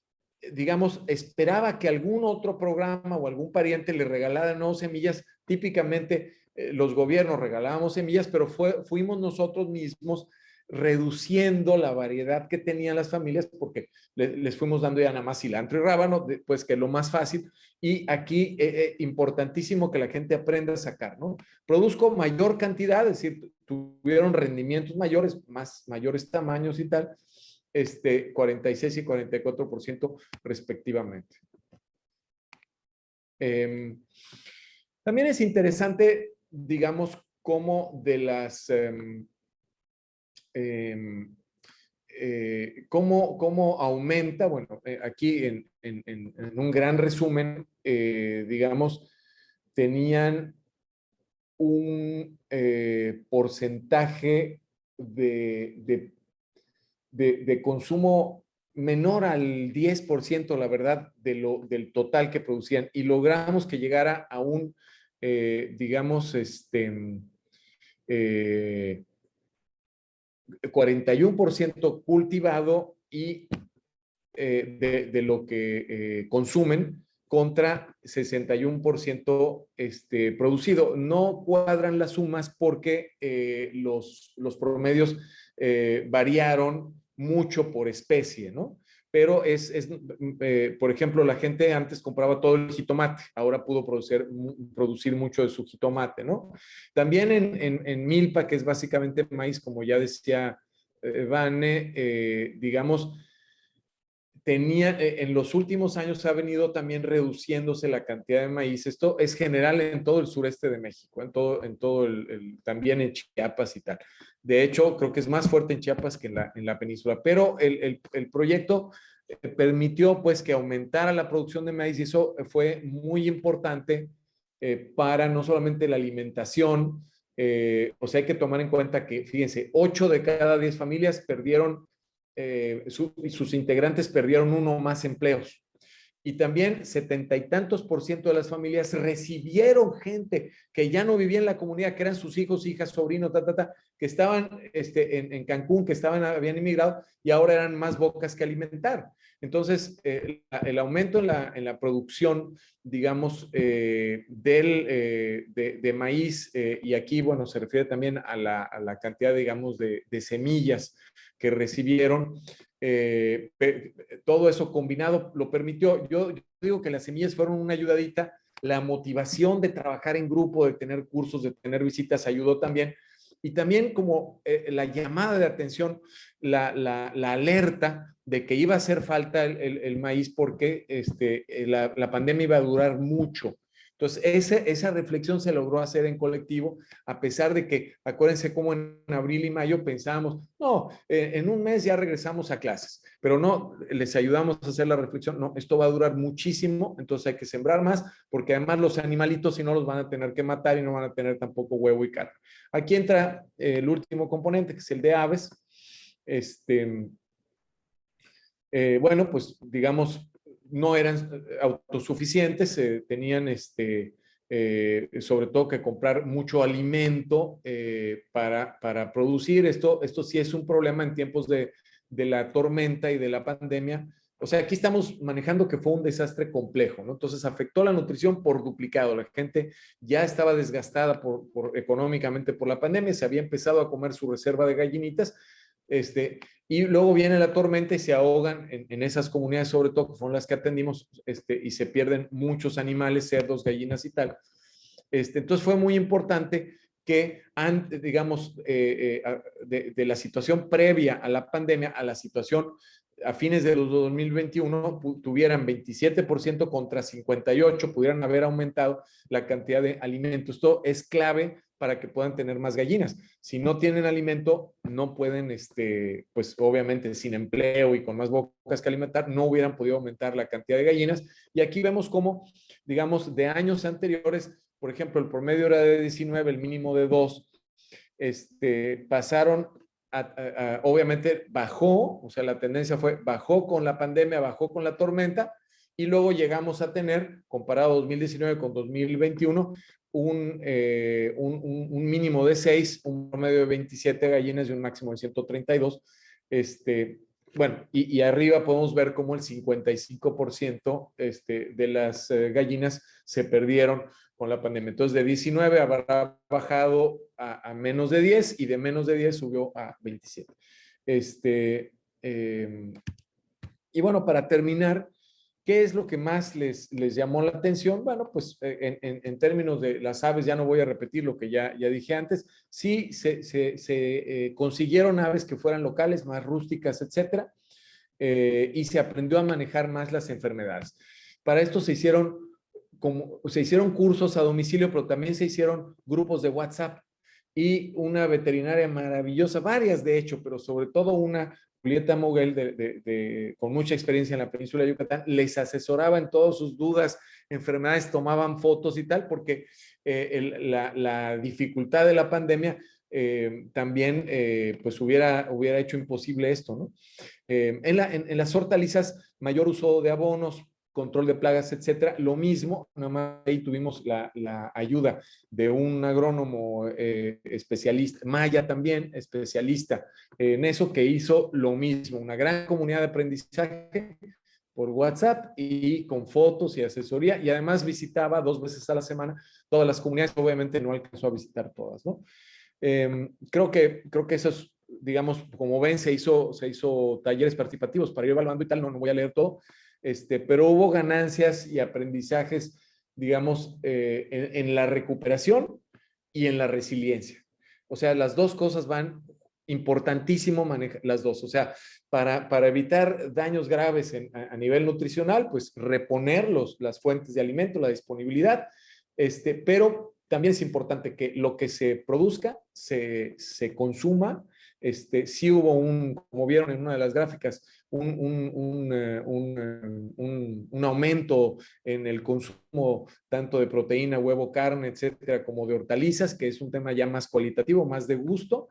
Speaker 4: digamos, esperaba que algún otro programa o algún pariente le regalara no semillas. Típicamente los gobiernos regalábamos semillas, pero fuimos nosotros mismos reduciendo la variedad que tenían las familias porque les fuimos dando ya nada más cilantro y rábano, pues que es lo más fácil. Y aquí, importantísimo que la gente aprenda a sacar, ¿no? Produzco mayor cantidad, es decir, tuvieron rendimientos mayores, mayores tamaños y tal, 46 y 44% respectivamente. También es interesante, digamos, cómo de las... cómo aumenta, bueno, aquí en un gran resumen, digamos, tenían un porcentaje de consumo menor al 10%, la verdad, del total que producían, y logramos que llegara a un, digamos, 41% cultivado y de lo que consumen contra 61% producido. No cuadran las sumas porque los promedios variaron mucho por especie, ¿no? Pero por ejemplo, la gente antes compraba todo el jitomate, ahora pudo producir mucho de su jitomate, ¿no? También en milpa, que es básicamente maíz, como ya decía Vane, digamos, en los últimos años ha venido también reduciéndose la cantidad de maíz. Esto es general en todo el sureste de México, también en Chiapas y tal. De hecho, creo que es más fuerte en Chiapas que en la península, pero el proyecto permitió pues que aumentara la producción de maíz y eso fue muy importante para no solamente la alimentación, o sea, hay que tomar en cuenta que, fíjense, 8 de cada 10 familias perdieron sus integrantes perdieron uno o más empleos. Y también 70 y tantos % de las familias recibieron gente que ya no vivía en la comunidad, que eran sus hijos, hijas, sobrinos, que estaban en Cancún, habían inmigrado y ahora eran más bocas que alimentar. Entonces, el aumento en la producción, digamos, de maíz, y aquí, bueno, se refiere también a la cantidad, digamos, de semillas que recibieron, todo eso combinado lo permitió. Yo digo que las semillas fueron una ayudadita, la motivación de trabajar en grupo, de tener cursos, de tener visitas ayudó también, y también como la llamada de atención, la alerta de que iba a hacer falta el maíz porque la pandemia iba a durar mucho. Entonces, esa reflexión se logró hacer en colectivo, a pesar de que, acuérdense cómo en abril y mayo pensábamos, no, en un mes ya regresamos a clases, pero no, les ayudamos a hacer la reflexión, no, esto va a durar muchísimo, entonces hay que sembrar más, porque además los animalitos si no los van a tener que matar y no van a tener tampoco huevo y carne. Aquí entra el último componente, que es el de aves. Bueno, pues digamos, no eran autosuficientes, tenían sobre todo que comprar mucho alimento para producir. Esto sí es un problema en tiempos de la tormenta y de la pandemia. O sea, aquí estamos manejando que fue un desastre complejo, ¿no? Entonces afectó la nutrición por duplicado. La gente ya estaba desgastada económicamente por la pandemia, se había empezado a comer su reserva de gallinitas, y luego viene la tormenta y se ahogan en esas comunidades, sobre todo, que fueron las que atendimos, y se pierden muchos animales, cerdos, gallinas y tal. Entonces fue muy importante que, digamos, de la situación previa a la pandemia a la situación a fines de 2021 tuvieran 27% contra 58%, pudieran haber aumentado la cantidad de alimentos. Esto es clave para que puedan tener más gallinas. Si no tienen alimento, no pueden, pues obviamente sin empleo y con más bocas que alimentar, no hubieran podido aumentar la cantidad de gallinas. Y aquí vemos cómo, digamos, de años anteriores, por ejemplo, el promedio era de 19, el mínimo de 2, pasaron obviamente bajó, o sea, la tendencia fue, bajó con la pandemia, bajó con la tormenta, y luego llegamos a tener, comparado 2019 con 2021, un mínimo de 6, un promedio de 27 gallinas y un máximo de 132. Bueno, y arriba podemos ver cómo el 55% de las gallinas se perdieron con la pandemia. Entonces, de 19 habrá bajado a menos de 10 y de menos de 10 subió a 27. Y bueno, para terminar, ¿qué es lo que más les llamó la atención? Bueno, pues en términos de las aves, ya no voy a repetir lo que ya dije antes. Sí, se consiguieron aves que fueran locales, más rústicas, etcétera, y se aprendió a manejar más las enfermedades. Para esto se hicieron cursos a domicilio, pero también se hicieron grupos de WhatsApp, y una veterinaria maravillosa, varias de hecho, pero sobre todo una, Julieta Moguel, con mucha experiencia en la península de Yucatán, les asesoraba en todas sus dudas, enfermedades, tomaban fotos y tal, porque la dificultad de la pandemia también pues hubiera hecho imposible esto, ¿no? En las hortalizas, mayor uso de abonos, control de plagas, etcétera, lo mismo, nada más ahí tuvimos la ayuda de un agrónomo especialista, Maya también, especialista en eso, que hizo lo mismo, una gran comunidad de aprendizaje por WhatsApp y con fotos y asesoría, y además visitaba 2 veces a la semana todas las comunidades. Obviamente no alcanzó a visitar todas, ¿no? Creo que eso es, digamos, como ven, se hizo talleres participativos para ir evaluando y tal, no voy a leer todo, pero hubo ganancias y aprendizajes, digamos, en la recuperación y en la resiliencia. O sea, las dos cosas van importantísimo manejar las dos. O sea, para evitar daños graves a nivel nutricional, pues reponer las fuentes de alimento, la disponibilidad, pero también es importante que lo que se produzca se consuma. Sí hubo como vieron en una de las gráficas, un aumento en el consumo tanto de proteína, huevo, carne, etcétera, como de hortalizas, que es un tema ya más cualitativo, más de gusto,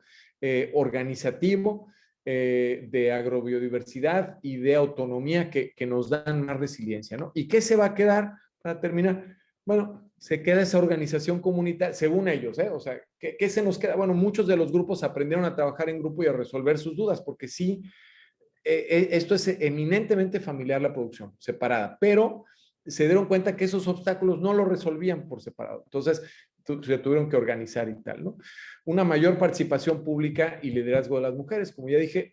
Speaker 4: organizativo, de agrobiodiversidad y de autonomía que nos dan más resiliencia, ¿no? ¿Y qué se va a quedar para terminar? Bueno, se queda esa organización comunitaria, según ellos, ¿eh? O sea, ¿qué se nos queda? Bueno, muchos de los grupos aprendieron a trabajar en grupo y a resolver sus dudas, porque sí, esto es eminentemente familiar, la producción separada, pero se dieron cuenta que esos obstáculos no los resolvían por separado. Entonces, se tuvieron que organizar y tal, ¿no? Una mayor participación pública y liderazgo de las mujeres, como ya dije,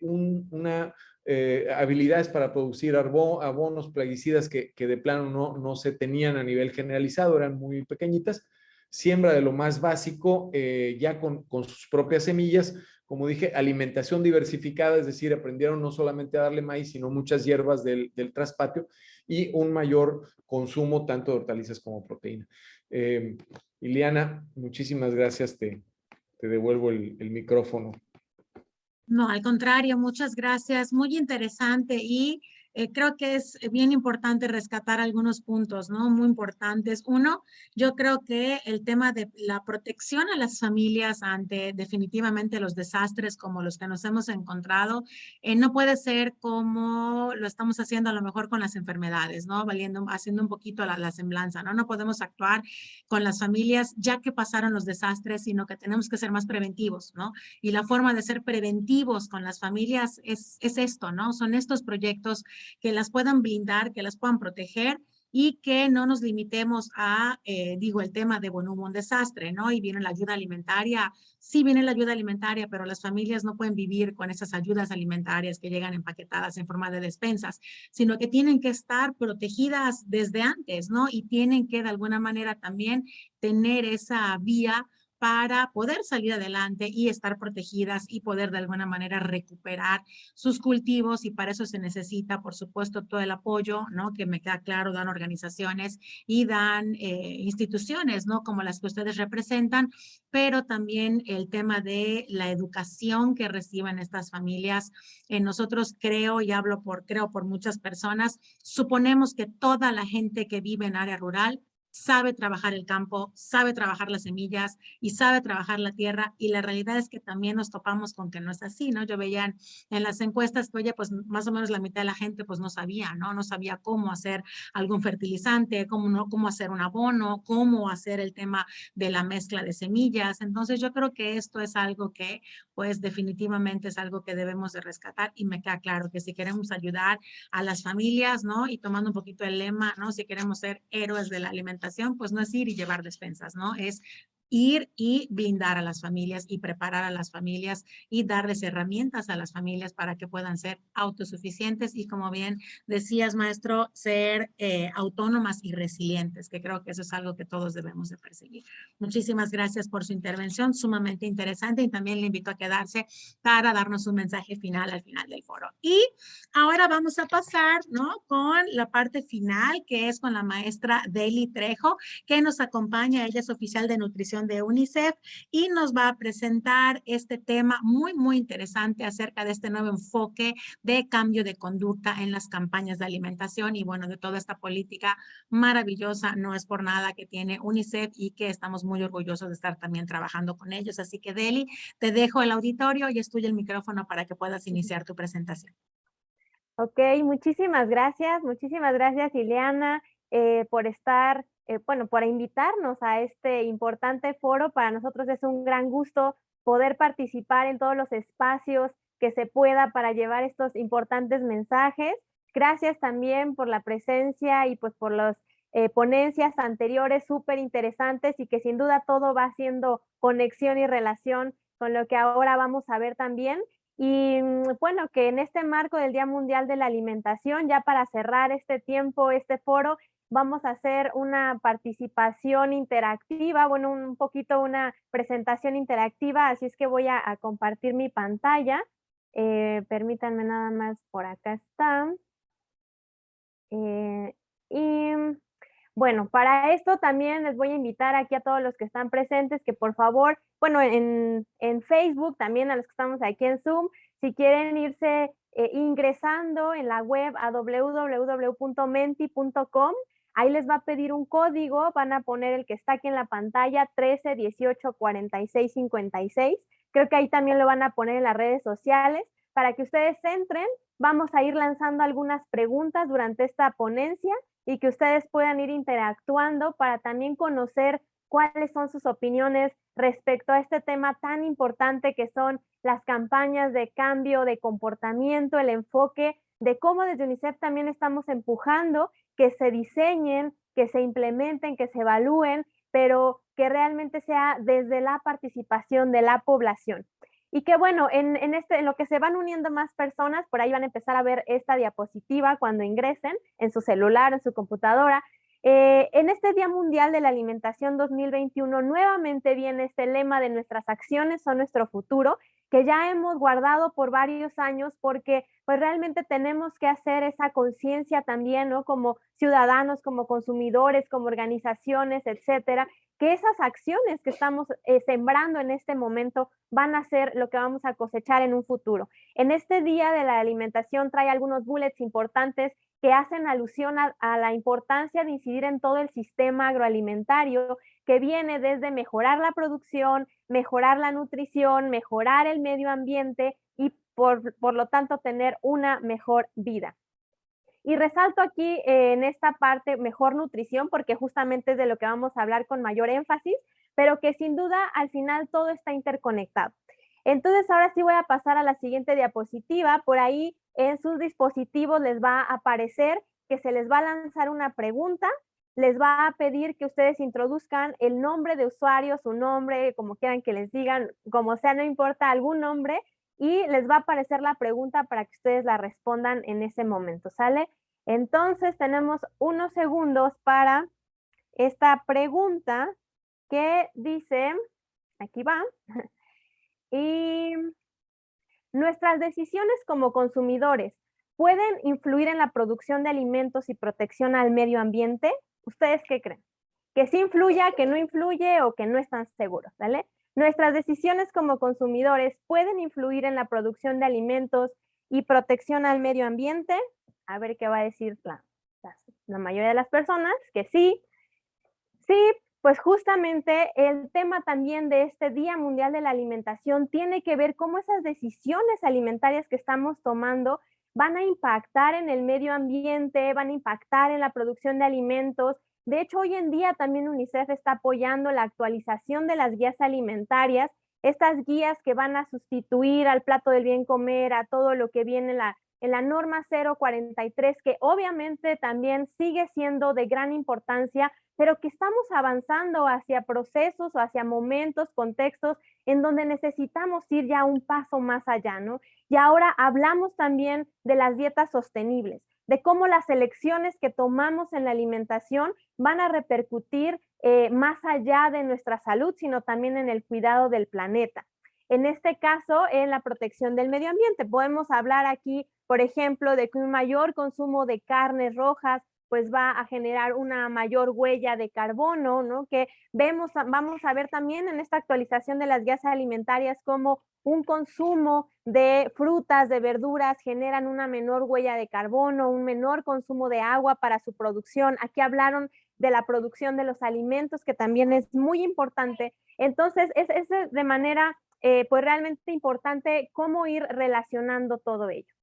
Speaker 4: habilidades para producir abonos, plaguicidas que de plano no se tenían a nivel generalizado, eran muy pequeñitas, siembra de lo más básico, ya con sus propias semillas, como dije, alimentación diversificada, es decir, aprendieron no solamente a darle maíz, sino muchas hierbas del traspatio, y un mayor consumo tanto de hortalizas como proteína. Iliana, muchísimas gracias, te devuelvo el micrófono.
Speaker 2: No, al contrario, muchas gracias. Muy interesante y creo que es bien importante rescatar algunos puntos, ¿no? Muy importantes. Uno, yo creo que el tema de la protección a las familias ante definitivamente los desastres como los que nos hemos encontrado, no puede ser como lo estamos haciendo a lo mejor con las enfermedades, ¿no? Haciendo un poquito la semblanza, ¿no? No podemos actuar con las familias ya que pasaron los desastres, sino que tenemos que ser más preventivos, ¿no? Y la forma de ser preventivos con las familias es esto, ¿no? Son estos proyectos que las puedan blindar, que las puedan proteger y que no nos limitemos a, el tema de, bueno, hubo un desastre, ¿no? Y viene la ayuda alimentaria. Sí viene la ayuda alimentaria, pero las familias no pueden vivir con esas ayudas alimentarias que llegan empaquetadas en forma de despensas, sino que tienen que estar protegidas desde antes, ¿no? Y tienen que de alguna manera también tener esa vía para poder salir adelante y estar protegidas y poder de alguna manera recuperar sus cultivos, y para eso se necesita, por supuesto, todo el apoyo, ¿no? Que me queda claro, dan organizaciones y dan instituciones, ¿no? Como las que ustedes representan, pero también el tema de la educación que reciben estas familias. Nosotros creo, y hablo creo por muchas personas, suponemos que toda la gente que vive en área rural sabe trabajar el campo, sabe trabajar las semillas y sabe trabajar la tierra, y la realidad es que también nos topamos con que no es así, ¿no? Yo veía en las encuestas que, oye, pues más o menos la mitad de la gente pues no sabía, ¿no? No sabía cómo hacer algún fertilizante, cómo hacer un abono, cómo hacer el tema de la mezcla de semillas. Entonces yo creo que esto es algo que pues definitivamente es algo que debemos de rescatar, y me queda claro que si queremos ayudar a las familias, ¿no? Y tomando un poquito el lema, ¿no? Si queremos ser héroes de la alimentación, pues no es ir y llevar despensas, ¿no? Es ir y blindar a las familias y preparar a las familias y darles herramientas a las familias para que puedan ser autosuficientes y, como bien decías, maestro, ser autónomas y resilientes, que creo que eso es algo que todos debemos de perseguir. Muchísimas gracias por su intervención, sumamente interesante, y también le invito a quedarse para darnos un mensaje final al final del foro. Y ahora vamos a pasar, ¿no? Con la parte final, que es con la maestra Deli Trejo, que nos acompaña. Ella es oficial de nutrición de UNICEF y nos va a presentar este tema muy, muy interesante acerca de este nuevo enfoque de cambio de conducta en las campañas de alimentación y, bueno, de toda esta política maravillosa, no es por nada, que tiene UNICEF, y que estamos muy orgullosos de estar también trabajando con ellos. Así que, Deli, te dejo el auditorio y es tuyo el micrófono para que puedas iniciar tu presentación.
Speaker 5: Ok, muchísimas gracias Ileana, por estar, bueno, por invitarnos a este importante foro. Para nosotros es un gran gusto poder participar en todos los espacios que se pueda para llevar estos importantes mensajes. Gracias también por la presencia y pues por las ponencias anteriores súper interesantes, y que sin duda todo va haciendo conexión y relación con lo que ahora vamos a ver también. Y bueno, que en este marco del Día Mundial de la Alimentación, ya para cerrar este tiempo, este foro, vamos a hacer una participación interactiva, bueno, un poquito una presentación interactiva, así es que voy a compartir mi pantalla. Permítanme nada más, por acá está. Y bueno, para esto también les voy a invitar aquí a todos los que están presentes que por favor, bueno, en Facebook, también a los que estamos aquí en Zoom, si quieren irse ingresando en la web a www.menti.com, ahí les va a pedir un código, van a poner el que está aquí en la pantalla, 13 18 46 56. Creo que ahí también lo van a poner en las redes sociales para que ustedes entren. Vamos a ir lanzando algunas preguntas durante esta ponencia y que ustedes puedan ir interactuando para también conocer cuáles son sus opiniones respecto a este tema tan importante que son las campañas de cambio de comportamiento, el enfoque de cómo desde UNICEF también estamos empujando que se diseñen, que se implementen, que se evalúen, pero que realmente sea desde la participación de la población. Y que bueno, en lo que se van uniendo más personas, por ahí van a empezar a ver esta diapositiva cuando ingresen en su celular, en su computadora. En este Día Mundial de la Alimentación 2021, nuevamente viene este lema de nuestras acciones son nuestro futuro, que ya hemos guardado por varios años, porque pues realmente tenemos que hacer esa conciencia también, ¿no? Como ciudadanos, como consumidores, como organizaciones, etcétera, que esas acciones que estamos sembrando en este momento van a ser lo que vamos a cosechar en un futuro. En este Día de la Alimentación trae algunos bullets importantes que hacen alusión a la importancia de incidir en todo el sistema agroalimentario, que viene desde mejorar la producción, mejorar la nutrición, mejorar el medio ambiente y por lo tanto tener una mejor vida. Y resalto aquí en esta parte mejor nutrición, porque justamente es de lo que vamos a hablar con mayor énfasis, pero que sin duda al final todo está interconectado. Entonces ahora sí voy a pasar a la siguiente diapositiva. Por ahí en sus dispositivos les va a aparecer que se les va a lanzar una pregunta, les va a pedir que ustedes introduzcan el nombre de usuario, su nombre, como quieran que les digan, como sea, no importa, algún nombre, y les va a aparecer la pregunta para que ustedes la respondan en ese momento, ¿sale? Entonces tenemos unos segundos para esta pregunta que dice, Aquí va. Y nuestras decisiones como consumidores pueden influir en la producción de alimentos y protección al medio ambiente. ¿Ustedes qué creen? ¿Que sí influya, que no influye o que no están seguros? ¿Vale? Nuestras decisiones como consumidores pueden influir en la producción de alimentos y protección al medio ambiente. A ver qué va a decir la mayoría de las personas, que sí. Sí, pues justamente el tema también de este Día Mundial de la Alimentación tiene que ver cómo esas decisiones alimentarias que estamos tomando van a impactar en el medio ambiente, van a impactar en la producción de alimentos. De hecho, hoy en día también UNICEF está apoyando la actualización de las guías alimentarias, estas guías que van a sustituir al plato del bien comer, a todo lo que viene en la norma 043, que obviamente también sigue siendo de gran importancia, pero que estamos avanzando hacia procesos o hacia momentos, contextos en donde necesitamos ir ya un paso más allá, ¿no? Y ahora hablamos también de las dietas sostenibles, de cómo las elecciones que tomamos en la alimentación van a repercutir más allá de nuestra salud, sino también en el cuidado del planeta. En este caso, en la protección del medio ambiente. Podemos hablar aquí, por ejemplo, de que un mayor consumo de carnes rojas pues va a generar una mayor huella de carbono, ¿no? Que vamos a ver también en esta actualización de las guías alimentarias cómo un consumo de frutas, de verduras generan una menor huella de carbono, un menor consumo de agua para su producción. Aquí hablaron de la producción de los alimentos, que también es muy importante. Entonces, es de manera pues realmente importante cómo ir relacionando todo ello.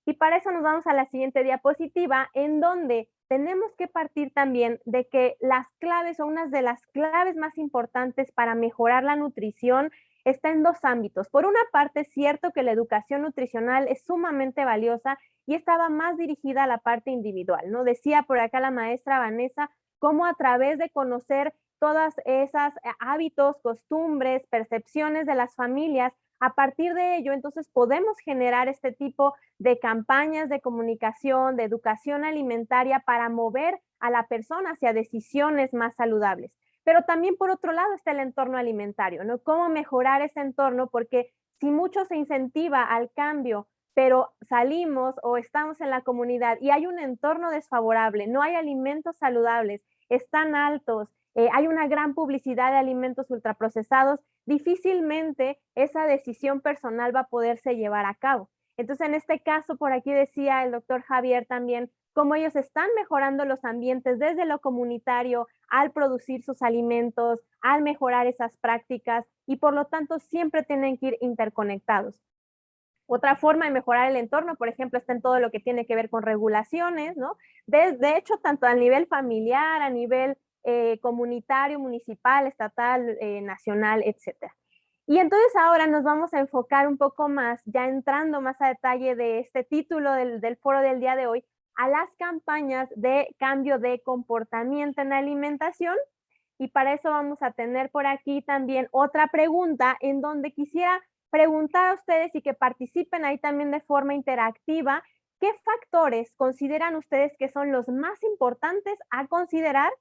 Speaker 5: Y para eso nos vamos a la siguiente diapositiva, en donde tenemos que partir también de que las claves o unas de las claves más importantes para mejorar la nutrición está en dos ámbitos. Por una parte, es cierto que la educación nutricional es sumamente valiosa y estaba más dirigida a la parte individual, ¿no? Decía por acá la maestra Vanessa, cómo a través de conocer todas esas hábitos, costumbres, percepciones de las familias, a partir de ello, entonces podemos generar este tipo de campañas de comunicación, de educación alimentaria para mover a la persona hacia decisiones más saludables. Pero también por otro lado está el entorno alimentario, ¿no? ¿Cómo mejorar ese entorno? Porque si mucho se incentiva al cambio, pero salimos o estamos en la comunidad y hay un entorno desfavorable, no hay alimentos saludables, están altos, hay una gran publicidad de alimentos ultraprocesados, difícilmente esa decisión personal va a poderse llevar a cabo. Entonces, en este caso, por aquí decía el doctor Javier también, cómo ellos están mejorando los ambientes desde lo comunitario al producir sus alimentos, al mejorar esas prácticas y por lo tanto siempre tienen que ir interconectados. Otra forma de mejorar el entorno, por ejemplo, está en todo lo que tiene que ver con regulaciones, ¿no? De hecho, tanto a nivel familiar, a nivel comunitario, municipal, estatal, nacional, etcétera. Y entonces ahora nos vamos a enfocar un poco más, ya entrando más a detalle de este título del foro del día de hoy, a las campañas de cambio de comportamiento en la alimentación. Y para eso vamos a tener por aquí también otra pregunta en donde quisiera preguntar a ustedes y que participen ahí también de forma interactiva, ¿qué factores consideran ustedes que son los más importantes a considerar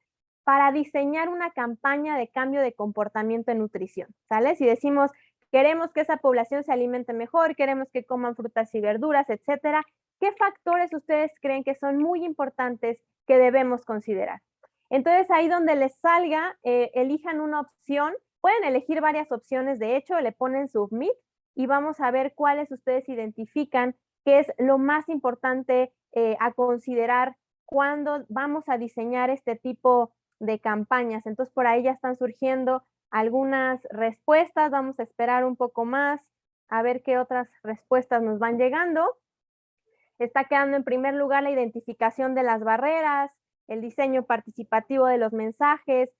Speaker 5: para diseñar una campaña de cambio de comportamiento en nutrición? ¿Sale? Si decimos, queremos que esa población se alimente mejor, queremos que coman frutas y verduras, etcétera, ¿qué factores ustedes creen que son muy importantes que debemos considerar? Entonces, ahí donde les salga, elijan una opción. Pueden elegir varias opciones, de hecho, le ponen submit y vamos a ver cuáles ustedes identifican que es lo más importante a considerar cuando vamos a diseñar este tipo de campañas. Entonces, por ahí ya están surgiendo algunas respuestas. Vamos a esperar un poco más a ver qué otras respuestas nos van llegando. Está quedando en primer lugar la identificación de las barreras, el diseño participativo de los mensajes,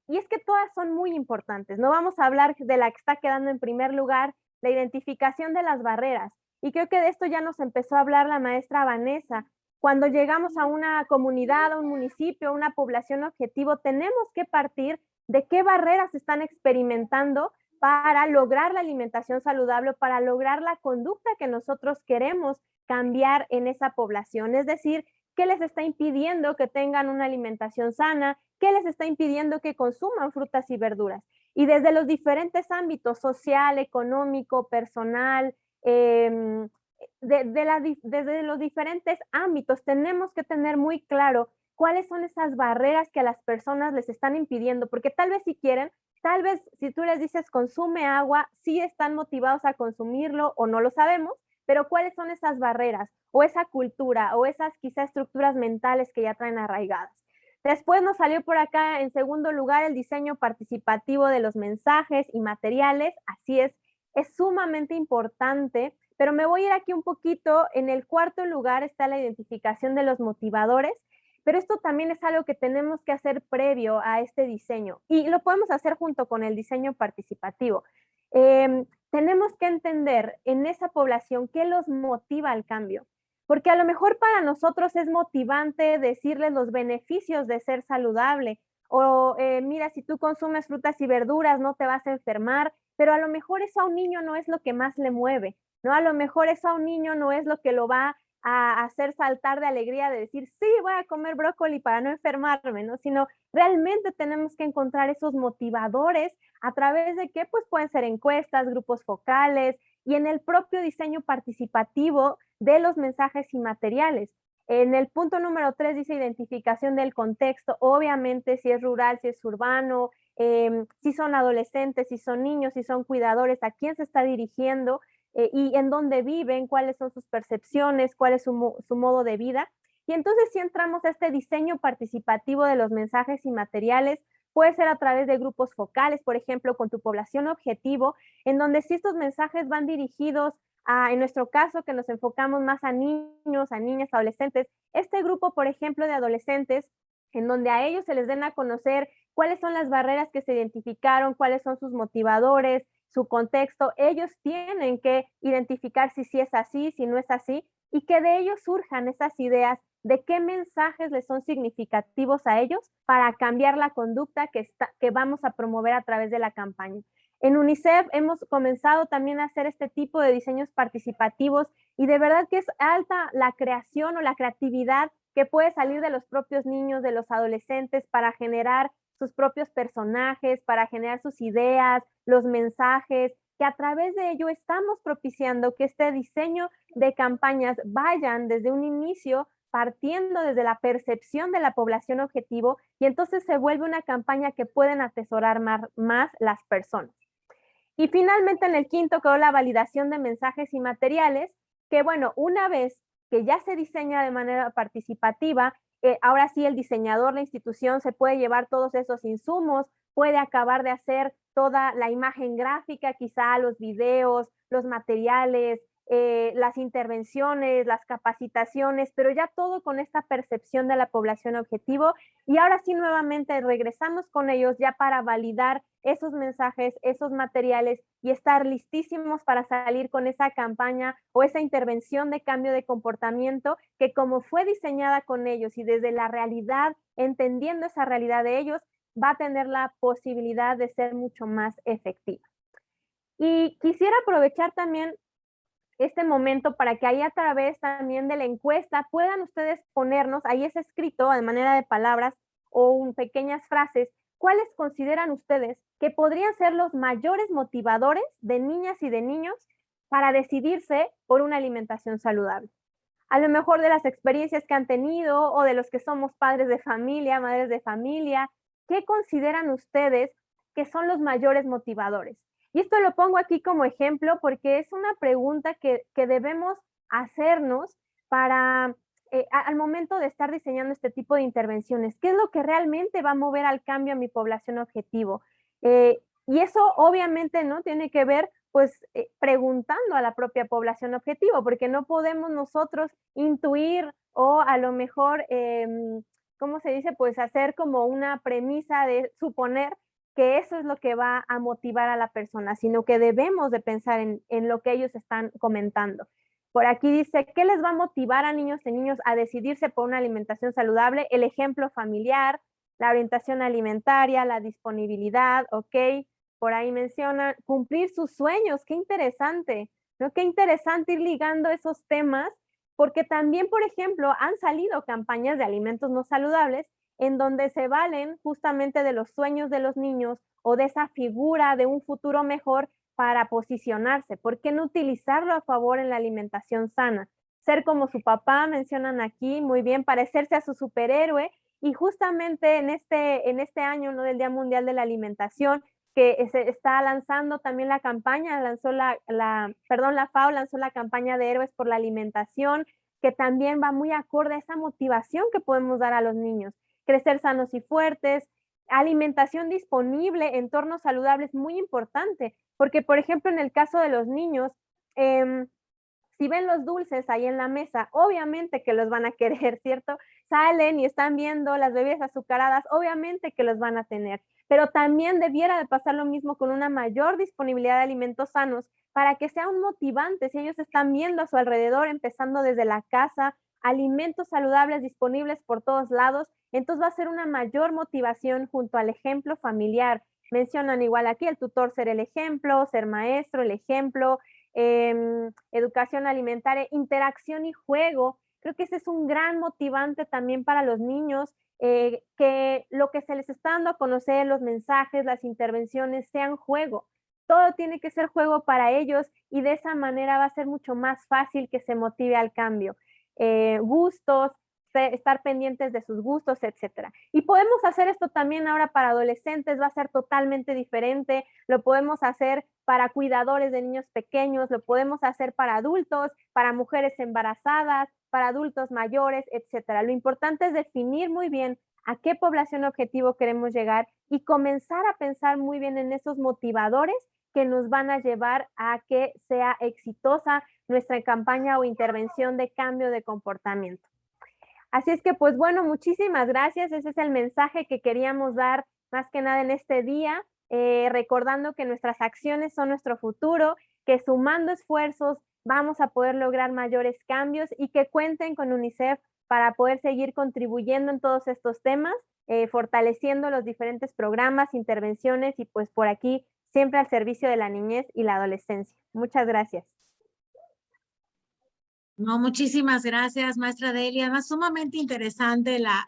Speaker 5: y es que todas son muy importantes. No vamos a hablar de la que está quedando en primer lugar, la identificación de las barreras, y creo que de esto ya nos empezó a hablar la maestra Vanessa. Cuando llegamos a una comunidad, a un municipio, a una población objetivo, tenemos que partir de qué barreras están experimentando para lograr la alimentación saludable, para lograr la conducta que nosotros queremos cambiar en esa población. Es decir, ¿qué les está impidiendo que tengan una alimentación sana? ¿Qué les está impidiendo que consuman frutas y verduras? Y desde los diferentes ámbitos, social, económico, personal, desde los diferentes ámbitos, tenemos que tener muy claro cuáles son esas barreras que a las personas les están impidiendo, porque tal vez si quieren, tal vez si tú les dices consume agua, sí están motivados a consumirlo o no lo sabemos, pero cuáles son esas barreras o esa cultura o esas quizá estructuras mentales que ya traen arraigadas. Después nos salió por acá en segundo lugar el diseño participativo de los mensajes y materiales, así es sumamente importante, pero me voy a ir aquí un poquito, en el cuarto lugar está la identificación de los motivadores, pero esto también es algo que tenemos que hacer previo a este diseño y lo podemos hacer junto con el diseño participativo. Tenemos que entender en esa población qué los motiva al cambio, porque a lo mejor para nosotros es motivante decirles los beneficios de ser saludable o mira, si tú consumes frutas y verduras no te vas a enfermar, pero a lo mejor eso a un niño no es lo que más le mueve, ¿no? A lo mejor eso a un niño no es lo que lo va a hacer saltar de alegría de decir, sí, voy a comer brócoli para no enfermarme, ¿no? Sino realmente tenemos que encontrar esos motivadores a través de que pues pueden ser encuestas, grupos focales y en el propio diseño participativo de los mensajes y materiales. En el punto número 3 dice identificación del contexto, obviamente si es rural, si es urbano, si son adolescentes, si son niños, si son cuidadores, a quién se está dirigiendo, y en dónde viven, cuáles son sus percepciones, cuál es su modo de vida. Y entonces si entramos a este diseño participativo de los mensajes y materiales, puede ser a través de grupos focales, por ejemplo, con tu población objetivo, en donde si estos mensajes van dirigidos a, en nuestro caso, que nos enfocamos más a niños, a niñas, adolescentes, este grupo, por ejemplo, de adolescentes, en donde a ellos se les den a conocer cuáles son las barreras que se identificaron, cuáles son sus motivadores, su contexto, ellos tienen que identificar si sí es así, si no es así, y que de ellos surjan esas ideas de qué mensajes les son significativos a ellos para cambiar la conducta que vamos a promover a través de la campaña. En UNICEF hemos comenzado también a hacer este tipo de diseños participativos y de verdad que es alta la creación o la creatividad que puede salir de los propios niños, de los adolescentes para generar sus propios personajes, para generar sus ideas, los mensajes, que a través de ello estamos propiciando que este diseño de campañas vayan desde un inicio partiendo desde la percepción de la población objetivo y entonces se vuelve una campaña que pueden atesorar más las personas. Y finalmente en el quinto quedó la validación de mensajes y materiales, que bueno, una vez que ya se diseña de manera participativa, ahora sí el diseñador, la institución se puede llevar todos esos insumos, puede acabar de hacer toda la imagen gráfica, quizá los videos, los materiales, las intervenciones, las capacitaciones, pero ya todo con esta percepción de la población objetivo. Y ahora sí nuevamente regresamos con ellos ya para validar esos mensajes, esos materiales y estar listísimos para salir con esa campaña o esa intervención de cambio de comportamiento que como fue diseñada con ellos y desde la realidad, entendiendo esa realidad de ellos, va a tener la posibilidad de ser mucho más efectiva. Y quisiera aprovechar también este momento para que ahí a través también de la encuesta puedan ustedes ponernos, ahí es escrito de manera de palabras o pequeñas frases, ¿cuáles consideran ustedes que podrían ser los mayores motivadores de niñas y de niños para decidirse por una alimentación saludable? A lo mejor de las experiencias que han tenido o de los que somos padres de familia, madres de familia, ¿qué consideran ustedes que son los mayores motivadores? Y esto lo pongo aquí como ejemplo porque es una pregunta que debemos hacernos para al momento de estar diseñando este tipo de intervenciones. ¿Qué es lo que realmente va a mover al cambio a mi población objetivo? Y eso obviamente no tiene que ver pues preguntando a la propia población objetivo, porque no podemos nosotros intuir o a lo mejor, ¿cómo se dice? Pues hacer como una premisa de suponer que eso es lo que va a motivar a la persona, sino que debemos de pensar en lo que ellos están comentando. Por aquí dice, ¿qué les va a motivar a niños y niños a decidirse por una alimentación saludable? El ejemplo familiar, la orientación alimentaria, la disponibilidad, ¿ok? Por ahí menciona cumplir sus sueños, qué interesante, ¿no? Qué interesante ir ligando esos temas, porque también, por ejemplo, han salido campañas de alimentos no saludables en donde se valen justamente de los sueños de los niños o de esa figura de un futuro mejor para posicionarse. ¿Por qué no utilizarlo a favor en la alimentación sana? Ser como su papá, mencionan aquí, muy bien, parecerse a su superhéroe. Y justamente en este año, ¿no?, del Día Mundial de la Alimentación, que se está lanzando también la campaña, la FAO lanzó la campaña de Héroes por la Alimentación, que también va muy acorde a esa motivación que podemos dar a los niños. Crecer sanos y fuertes, alimentación disponible, entornos saludables, muy importante, porque por ejemplo en el caso de los niños, si ven los dulces ahí en la mesa, obviamente que los van a querer, ¿cierto? Salen y están viendo las bebidas azucaradas, obviamente que los van a tener, pero también debiera de pasar lo mismo con una mayor disponibilidad de alimentos sanos para que sea un motivante si ellos están viendo a su alrededor, empezando desde la casa, alimentos saludables disponibles por todos lados, entonces va a ser una mayor motivación junto al ejemplo familiar. Mencionan igual aquí el tutor ser el ejemplo, ser maestro, el ejemplo, educación alimentaria, interacción y juego. Creo que ese es un gran motivante también para los niños, que lo que se les está dando a conocer, los mensajes, las intervenciones, sean juego. Todo tiene que ser juego para ellos y de esa manera va a ser mucho más fácil que se motive al cambio. Gustos, estar pendientes de sus gustos, etcétera. Y podemos hacer esto también ahora para adolescentes, va a ser totalmente diferente, lo podemos hacer para cuidadores de niños pequeños, lo podemos hacer para adultos, para mujeres embarazadas, para adultos mayores, etcétera. Lo importante es definir muy bien a qué población objetivo queremos llegar y comenzar a pensar muy bien en esos motivadores que nos van a llevar a que sea exitosa nuestra campaña o intervención de cambio de comportamiento. Así es que, pues bueno, muchísimas gracias. Ese es el mensaje que queríamos dar más que nada en este día, recordando que nuestras acciones son nuestro futuro, que sumando esfuerzos vamos a poder lograr mayores cambios y que cuenten con UNICEF para poder seguir contribuyendo en todos estos temas, fortaleciendo los diferentes programas, intervenciones y pues por aquí siempre al servicio de la niñez y la adolescencia. Muchas gracias.
Speaker 2: No, muchísimas gracias, maestra Delia. Además, sumamente interesante la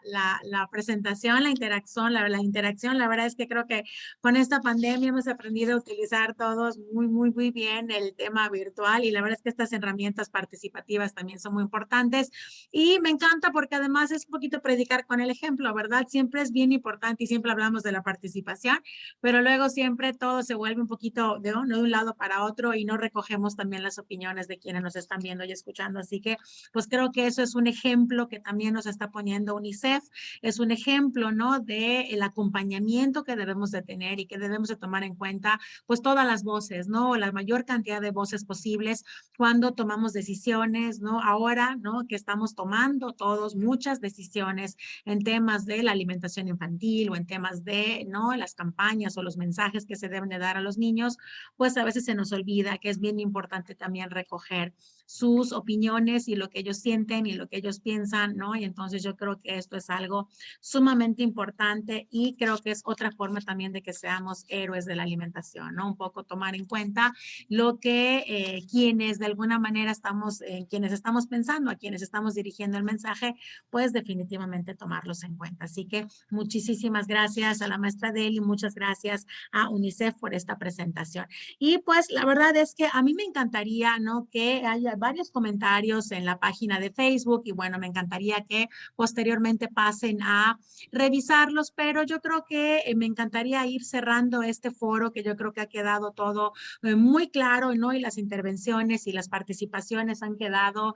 Speaker 2: presentación, la interacción. La verdad es que creo que con esta pandemia hemos aprendido a utilizar todos muy bien el tema virtual y la verdad es que estas herramientas participativas también son muy importantes. Y me encanta porque además es un poquito predicar con el ejemplo, ¿verdad? Siempre es bien importante y siempre hablamos de la participación, pero luego siempre todo se vuelve un poquito de un lado para otro y no recogemos también las opiniones de quienes nos están viendo y escuchando. Así que, pues creo que eso es un ejemplo que también nos está poniendo UNICEF, es un ejemplo, ¿no?, de el acompañamiento que debemos de tener y que debemos de tomar en cuenta, pues todas las voces, ¿no?, la mayor cantidad de voces posibles cuando tomamos decisiones, ¿no?, ahora, ¿no?, que estamos tomando todos muchas decisiones en temas de la alimentación infantil o en temas de, ¿no?, las campañas o los mensajes que se deben de dar a los niños, pues a veces se nos olvida que es bien importante también recoger sus opiniones y lo que ellos sienten y lo que ellos piensan, ¿no? Y entonces yo creo que esto es algo sumamente importante y creo que es otra forma también de que seamos héroes de la alimentación, ¿no? Un poco tomar en cuenta lo que quienes de alguna manera estamos, quienes estamos pensando, a quienes estamos dirigiendo el mensaje, pues definitivamente tomarlos en cuenta. Así que muchísimas gracias a la maestra Deli, muchas gracias a UNICEF por esta presentación. Y pues la verdad es que a mí me encantaría, ¿no?, que haya varios comentarios en la página de Facebook y bueno, me encantaría que posteriormente pasen a revisarlos, pero yo creo que me encantaría ir cerrando este foro que yo creo que ha quedado todo muy claro, ¿no? Y las intervenciones y las participaciones han quedado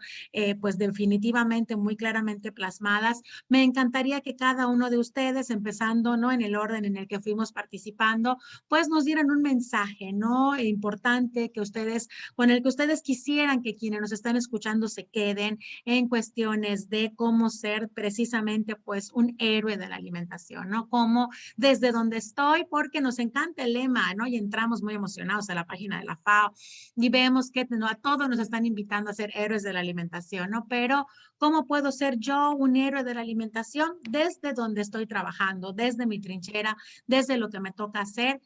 Speaker 2: pues definitivamente muy claramente plasmadas. Me encantaría que cada uno de ustedes, empezando, ¿no?, en el orden en el que fuimos participando, pues nos dieran un mensaje, ¿no?, importante que ustedes, con el que ustedes quisieran que quienes nos están escuchando se queden en cuestiones de cómo ser precisamente pues un héroe de la alimentación, ¿no? Como desde donde estoy, porque nos encanta el lema, ¿no? Y entramos muy emocionados a la página de la FAO y vemos que no, a todos nos están invitando a ser héroes de la alimentación, ¿no? Pero ¿cómo puedo ser yo un héroe de la alimentación? Desde donde estoy trabajando, desde mi trinchera, desde lo que me toca hacer,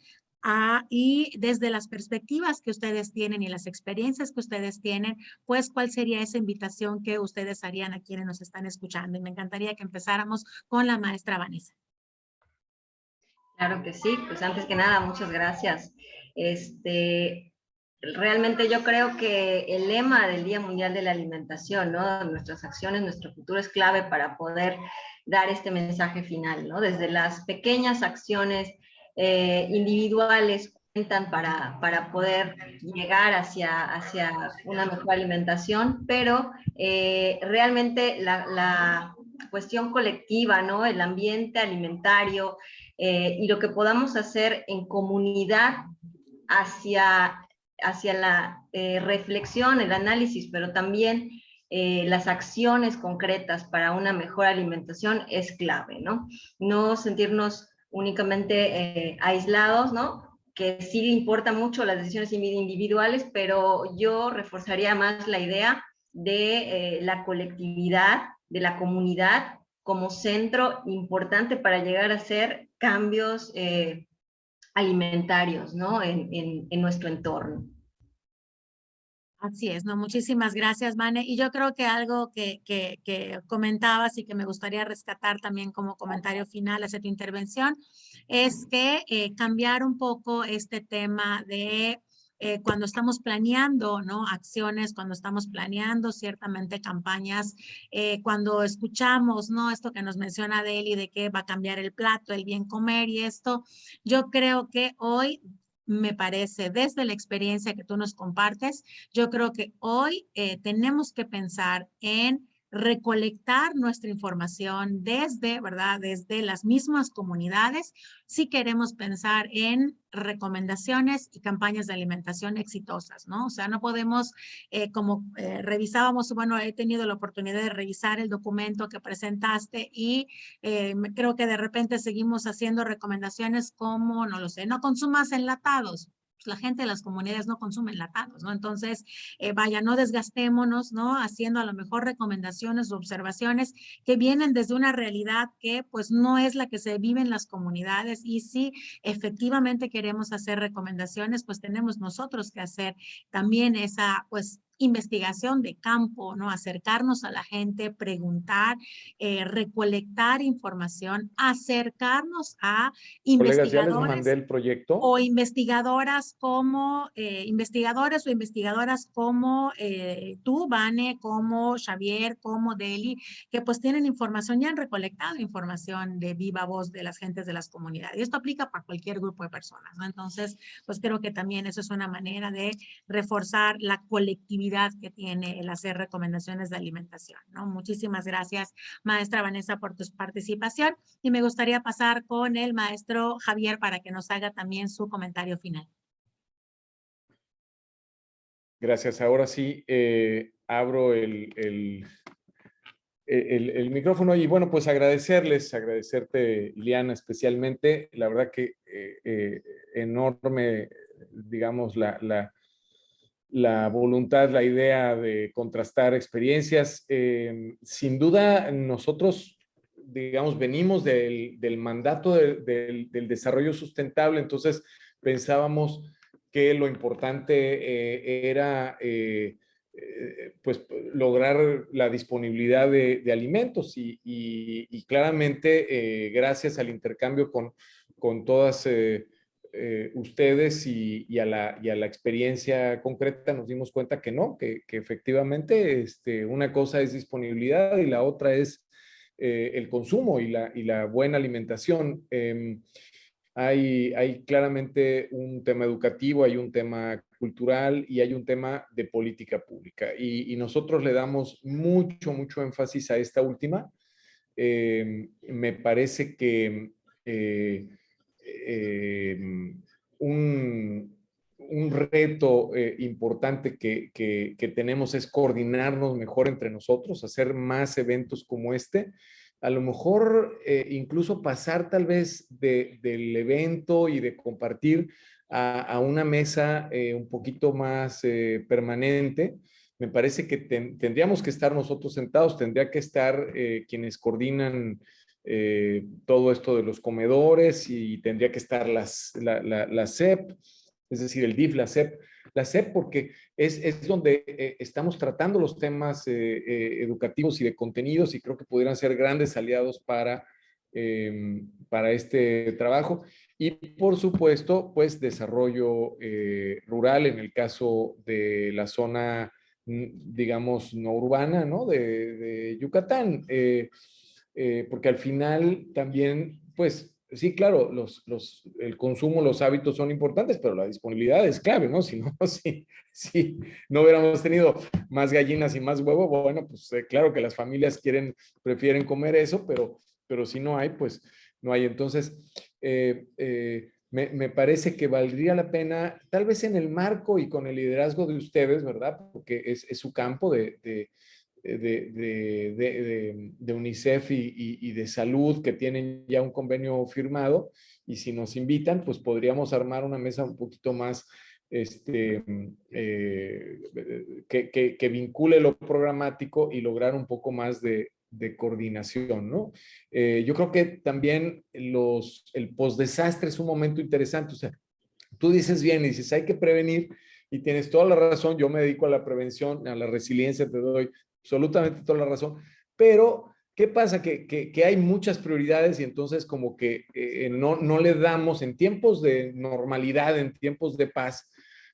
Speaker 2: y desde las perspectivas que ustedes tienen y las experiencias que ustedes tienen, pues cuál sería esa invitación que ustedes harían a quienes nos están escuchando. Y me encantaría que empezáramos con la maestra Vanessa.
Speaker 3: Claro que sí, pues antes que nada, muchas gracias. Realmente yo creo que el lema del Día Mundial de la Alimentación, ¿no? Nuestras acciones, nuestro futuro es clave para poder dar este mensaje final, ¿no? Desde las pequeñas acciones individuales cuentan para poder llegar hacia una mejor alimentación, pero realmente la cuestión colectiva, ¿no? El ambiente alimentario y lo que podamos hacer en comunidad hacia la reflexión, el análisis, pero también las acciones concretas para una mejor alimentación es clave, ¿no? No sentirnos únicamente aislados, ¿no? Que sí importa mucho las decisiones individuales, pero yo reforzaría más la idea de la colectividad, de la comunidad como centro importante para llegar a hacer cambios alimentarios, ¿no? En nuestro entorno.
Speaker 2: Así es, ¿no? Muchísimas gracias, Vane. Y yo creo que algo que comentabas y que me gustaría rescatar también como comentario final hacia tu intervención es que cambiar un poco este tema de cuando estamos planeando, ¿no? Acciones, cuando estamos planeando ciertamente campañas, cuando escuchamos, ¿no? Esto que nos menciona Deli de que va a cambiar el plato, el bien comer y esto, yo creo que hoy me parece, desde la experiencia que tú nos compartes, yo creo que hoy tenemos que pensar en recolectar nuestra información desde, ¿verdad? Desde las mismas comunidades, si queremos pensar en recomendaciones y campañas de alimentación exitosas, ¿no? O sea, no podemos, revisábamos, bueno, he tenido la oportunidad de revisar el documento que presentaste y creo que de repente seguimos haciendo recomendaciones como, no lo sé, no consumas enlatados. La gente de las comunidades no consume enlatados, ¿no? Entonces, vaya, no desgastémonos, ¿no? Haciendo a lo mejor recomendaciones o observaciones que vienen desde una realidad que pues no es la que se vive en las comunidades y si efectivamente queremos hacer recomendaciones, pues tenemos nosotros que hacer también esa pues investigación de campo, ¿no? Acercarnos a la gente, preguntar, recolectar información, acercarnos a
Speaker 4: Colegas, ya les mandé
Speaker 2: investigadores
Speaker 4: el proyecto.
Speaker 2: o investigadoras como, investigadores o investigadoras como tú, Vane, como Xavier, como Deli, que pues tienen información, ya han recolectado información de viva voz de las gentes de las comunidades. Y esto aplica para cualquier grupo de personas, ¿no? Entonces, pues creo que también eso es una manera de reforzar la colectividad que tiene el hacer recomendaciones de alimentación, ¿no? Muchísimas gracias, maestra Vanessa, por tu participación. Y me gustaría pasar con el maestro Javier para que nos haga también su comentario final.
Speaker 4: Gracias. Ahora sí, abro el micrófono y bueno, pues agradecerte, Ileana, especialmente. La verdad que enorme, digamos, la voluntad, la idea de contrastar experiencias. Sin duda, nosotros, digamos, venimos del mandato del desarrollo sustentable, entonces pensábamos que lo importante era pues lograr la disponibilidad de alimentos y claramente gracias al intercambio con todas ustedes y a la experiencia concreta nos dimos cuenta que no, que efectivamente una cosa es disponibilidad y la otra es el consumo y la buena alimentación. Hay claramente un tema educativo, hay un tema cultural y hay un tema de política pública. Y nosotros le damos mucho énfasis a esta última. Me parece que un reto importante que tenemos es coordinarnos mejor entre nosotros, hacer más eventos como este. A lo mejor incluso pasar tal vez del evento y de compartir a una mesa un poquito más permanente. Me parece que tendríamos que estar nosotros sentados, tendría que estar quienes coordinan todo esto de los comedores y tendría que estar la SEP, es decir, el DIF, la SEP porque es donde estamos tratando los temas educativos y de contenidos y creo que pudieran ser grandes aliados para este trabajo. Y por supuesto, pues desarrollo rural en el caso de la zona, digamos, no urbana, ¿no? De Yucatán. Porque al final también, pues, sí, claro, el consumo, los hábitos son importantes, pero la disponibilidad es clave, ¿no? Si no, si no hubiéramos tenido más gallinas y más huevo, bueno, pues claro que las familias prefieren comer eso, pero si no hay, pues no hay. Entonces, me parece que valdría la pena, tal vez en el marco y con el liderazgo de ustedes, ¿verdad? Porque es su campo de UNICEF y de salud que tienen ya un convenio firmado y si nos invitan, pues podríamos armar una mesa un poquito más que vincule lo programático y lograr un poco más de coordinación, ¿no? Yo creo que también el postdesastre es un momento interesante, o sea, tú dices bien y dices, hay que prevenir y tienes toda la razón, yo me dedico a la prevención, a la resiliencia, te doy absolutamente toda la razón, pero ¿qué pasa? Que hay muchas prioridades y entonces como que no le damos en tiempos de normalidad, en tiempos de paz,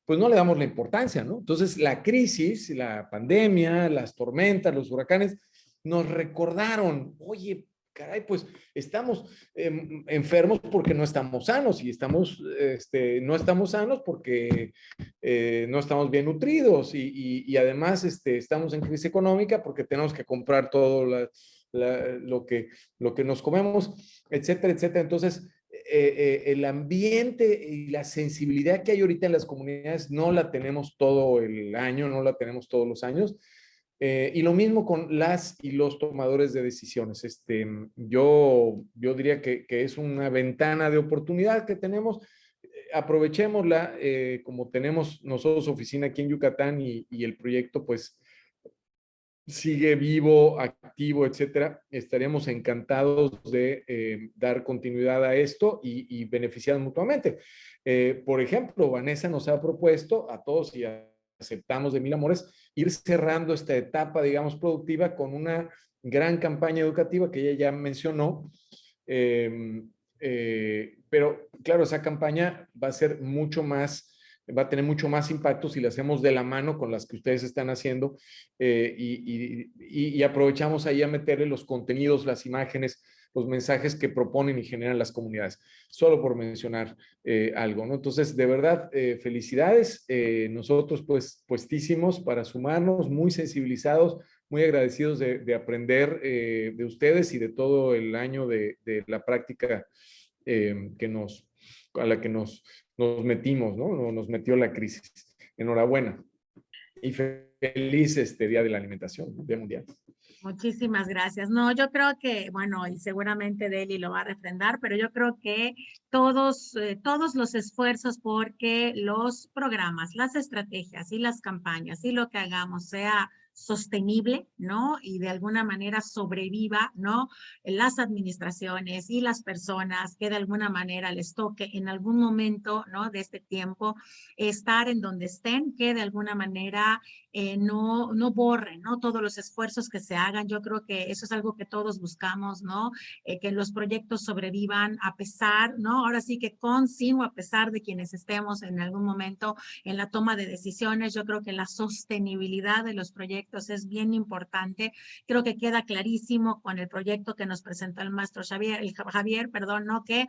Speaker 4: pues no le damos la importancia, ¿no? Entonces la crisis, la pandemia, las tormentas, los huracanes, nos recordaron, oye, caray, pues estamos enfermos porque no estamos sanos y no estamos sanos porque no estamos bien nutridos y además estamos en crisis económica porque tenemos que comprar todo lo que nos comemos, etcétera, etcétera. Entonces, el ambiente y la sensibilidad que hay ahorita en las comunidades no la tenemos todo el año, no la tenemos todos los años. Y lo mismo con las y los tomadores de decisiones. Yo diría que es una ventana de oportunidad que tenemos. Aprovechémosla, como tenemos nosotros oficina aquí en Yucatán y el proyecto pues sigue vivo, activo, etcétera. Estaríamos encantados de dar continuidad a esto y beneficiar mutuamente. Por ejemplo, Vanessa nos ha propuesto a todos y aceptamos de mil amores ir cerrando esta etapa, digamos, productiva con una gran campaña educativa que ella ya mencionó. Pero claro, esa campaña va a ser va a tener mucho más impacto si la hacemos de la mano con las que ustedes están haciendo y aprovechamos ahí a meterle los contenidos, las imágenes, los mensajes que proponen y generan las comunidades, solo por mencionar algo, ¿no? Entonces, de verdad, felicidades, nosotros pues puestísimos para sumarnos, muy sensibilizados, muy agradecidos de aprender de ustedes y de todo el año de la práctica a la que nos metimos, ¿no? Nos metió la crisis. Enhorabuena. Y feliz Día de la Alimentación, Día Mundial.
Speaker 2: Muchísimas gracias. No, yo creo que, bueno, y seguramente Deli lo va a refrendar, pero yo creo que todos los esfuerzos porque los programas, las estrategias y las campañas y lo que hagamos sea sostenible, ¿no? Y de alguna manera sobreviva, ¿no? Las administraciones y las personas que de alguna manera les toque en algún momento, ¿no? De este tiempo, estar en donde estén, que de alguna manera no borren, ¿no? Todos los esfuerzos que se hagan. Yo creo que eso es algo que todos buscamos, ¿no? Que los proyectos sobrevivan a pesar, ¿no? Ahora sí que sin o a pesar de quienes estemos en algún momento en la toma de decisiones. Yo creo que la sostenibilidad de los proyectos es bien importante. Creo que queda clarísimo con el proyecto que nos presentó el maestro Javier, perdón, ¿no? Que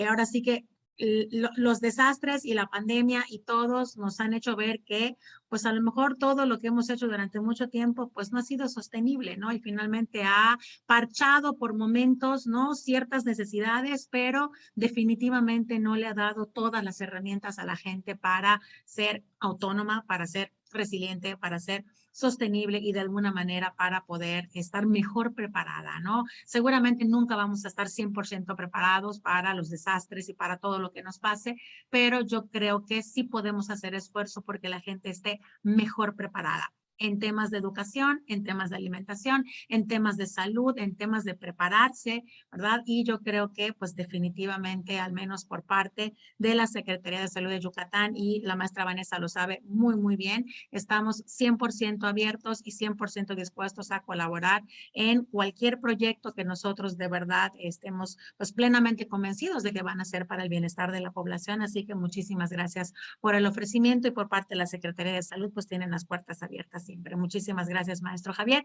Speaker 2: ahora sí que los desastres y la pandemia y todos nos han hecho ver que pues a lo mejor todo lo que hemos hecho durante mucho tiempo pues no ha sido sostenible, ¿no? Y finalmente ha parchado por momentos, ¿no? Ciertas necesidades, pero definitivamente no le ha dado todas las herramientas a la gente para ser autónoma, para ser resiliente, para ser sostenible y de alguna manera para poder estar mejor preparada, ¿no? Seguramente nunca vamos a estar 100% preparados para los desastres y para todo lo que nos pase, pero yo creo que sí podemos hacer esfuerzo porque la gente esté mejor preparada. en temas de educación, en temas de alimentación, en temas de salud, en temas de prepararse, ¿verdad? Y yo creo que pues definitivamente, al menos por parte de la Secretaría de Salud de Yucatán, y la maestra Vanessa lo sabe muy bien, estamos 100% abiertos y 100% dispuestos a colaborar en cualquier proyecto que nosotros de verdad estemos pues plenamente convencidos de que van a ser para el bienestar de la población. Así que muchísimas gracias por el ofrecimiento, y por parte de la Secretaría de Salud pues tienen las puertas abiertas siempre. Muchísimas gracias, maestro Javier.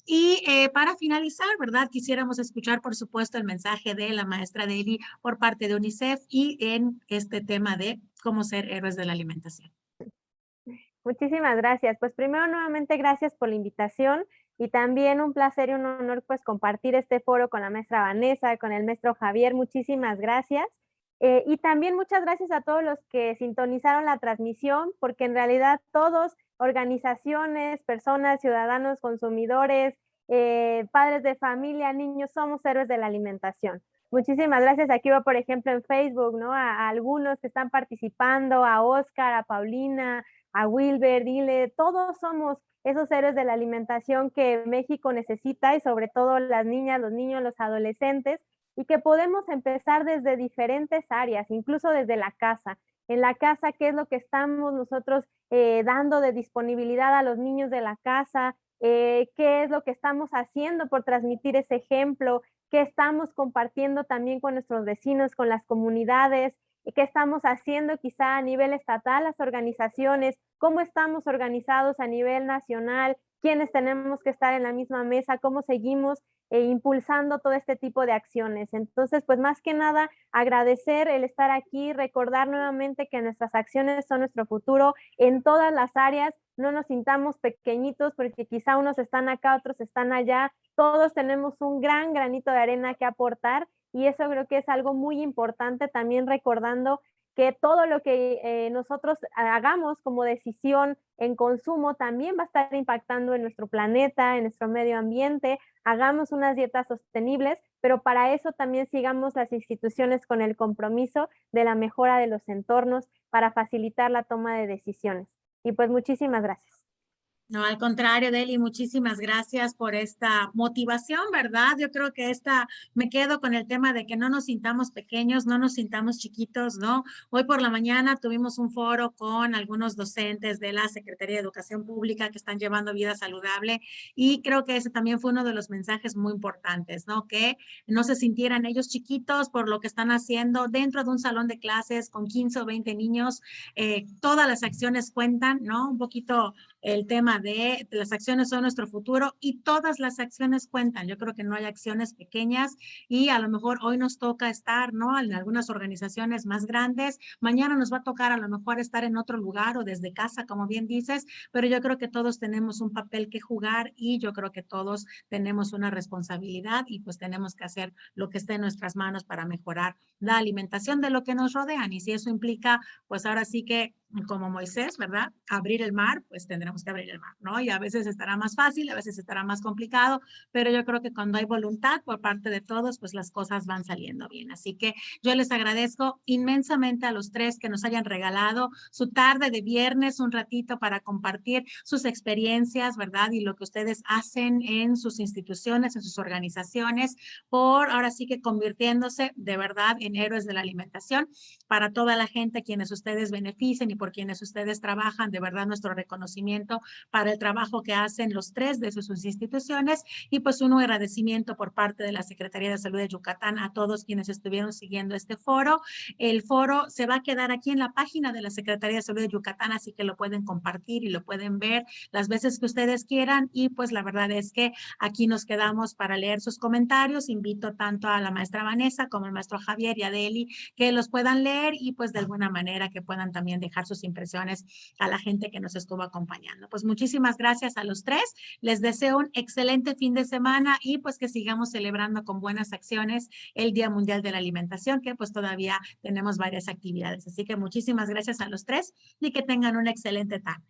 Speaker 2: Y para finalizar, ¿verdad? Quisiéramos escuchar, por supuesto, el mensaje de la maestra Deli por parte de UNICEF y en este tema de cómo ser héroes de la alimentación.
Speaker 5: Muchísimas gracias. Pues primero, nuevamente, gracias por la invitación, y también un placer y un honor pues compartir este foro con la maestra Vanessa, con el maestro Javier. Muchísimas gracias. Y también muchas gracias a todos los que sintonizaron la transmisión, porque en realidad todos, organizaciones, personas, ciudadanos, consumidores, padres de familia, niños, somos héroes de la alimentación. Muchísimas gracias. Aquí veo, por ejemplo, en Facebook, ¿no? A algunos que están participando, a Oscar, a Paulina, a Wilber, dile, todos somos esos héroes de la alimentación que México necesita, y sobre todo las niñas, los niños, los adolescentes, y que podemos empezar desde diferentes áreas, incluso desde la casa. En la casa, ¿qué es lo que estamos nosotros dando de disponibilidad a los niños de la casa? ¿Qué es lo que estamos haciendo por transmitir ese ejemplo? ¿Qué estamos compartiendo también con nuestros vecinos, con las comunidades? ¿Qué estamos haciendo quizá a nivel estatal, las organizaciones? ¿Cómo estamos organizados a nivel nacional? ¿Quiénes tenemos que estar en la misma mesa? ¿Cómo seguimos impulsando todo este tipo de acciones? Entonces, pues más que nada, agradecer el estar aquí, recordar nuevamente que nuestras acciones son nuestro futuro en todas las áreas. No nos sintamos pequeñitos porque quizá unos están acá, otros están allá. Todos tenemos un gran granito de arena que aportar, y eso creo que es algo muy importante, también recordando que todo lo que nosotros hagamos como decisión en consumo también va a estar impactando en nuestro planeta, en nuestro medio ambiente. Hagamos unas dietas sostenibles, pero para eso también sigamos las instituciones con el compromiso de la mejora de los entornos para facilitar la toma de decisiones. Y pues muchísimas gracias.
Speaker 2: No, al contrario, Deli, muchísimas gracias por esta motivación, ¿verdad? Yo creo que me quedo con el tema de que no nos sintamos pequeños, no nos sintamos chiquitos, ¿no? Hoy por la mañana tuvimos un foro con algunos docentes de la Secretaría de Educación Pública que están llevando vida saludable, y creo que ese también fue uno de los mensajes muy importantes, ¿no? Que no se sintieran ellos chiquitos por lo que están haciendo dentro de un salón de clases con 15 o 20 niños. Todas las acciones cuentan, ¿no? Un poquito el tema de las acciones son nuestro futuro, y todas las acciones cuentan. Yo creo que no hay acciones pequeñas, y a lo mejor hoy nos toca estar, ¿no? En algunas organizaciones más grandes, mañana nos va a tocar a lo mejor estar en otro lugar o desde casa, como bien dices, pero yo creo que todos tenemos un papel que jugar, y yo creo que todos tenemos una responsabilidad, y pues tenemos que hacer lo que esté en nuestras manos para mejorar la alimentación de lo que nos rodean. Y si eso implica, pues ahora sí que como Moisés, ¿verdad? Abrir el mar, pues tendremos que abrir el mar, ¿no? Y a veces estará más fácil, a veces estará más complicado, pero yo creo que cuando hay voluntad por parte de todos, pues las cosas van saliendo bien. Así que yo les agradezco inmensamente a los tres que nos hayan regalado su tarde de viernes, un ratito para compartir sus experiencias, ¿verdad? Y lo que ustedes hacen en sus instituciones, en sus organizaciones, por ahora sí que convirtiéndose de verdad en héroes de la alimentación para toda la gente a quienes ustedes beneficien y por quienes ustedes trabajan. De verdad, nuestro reconocimiento para el trabajo que hacen los tres de sus instituciones, y pues un agradecimiento por parte de la Secretaría de Salud de Yucatán a todos quienes estuvieron siguiendo este foro. El foro se va a quedar aquí en la página de la Secretaría de Salud de Yucatán, así que lo pueden compartir y lo pueden ver las veces que ustedes quieran, y pues la verdad es que aquí nos quedamos para leer sus comentarios. Invito tanto a la maestra Vanessa como al maestro Javier y a Deli que los puedan leer, y pues de alguna manera que puedan también dejar sus impresiones a la gente que nos estuvo acompañando. Pues muchísimas gracias a los tres. Les deseo un excelente fin de semana, y pues que sigamos celebrando con buenas acciones el Día Mundial de la Alimentación, que pues todavía tenemos varias actividades. Así que muchísimas gracias a los tres, y que tengan una excelente tarde.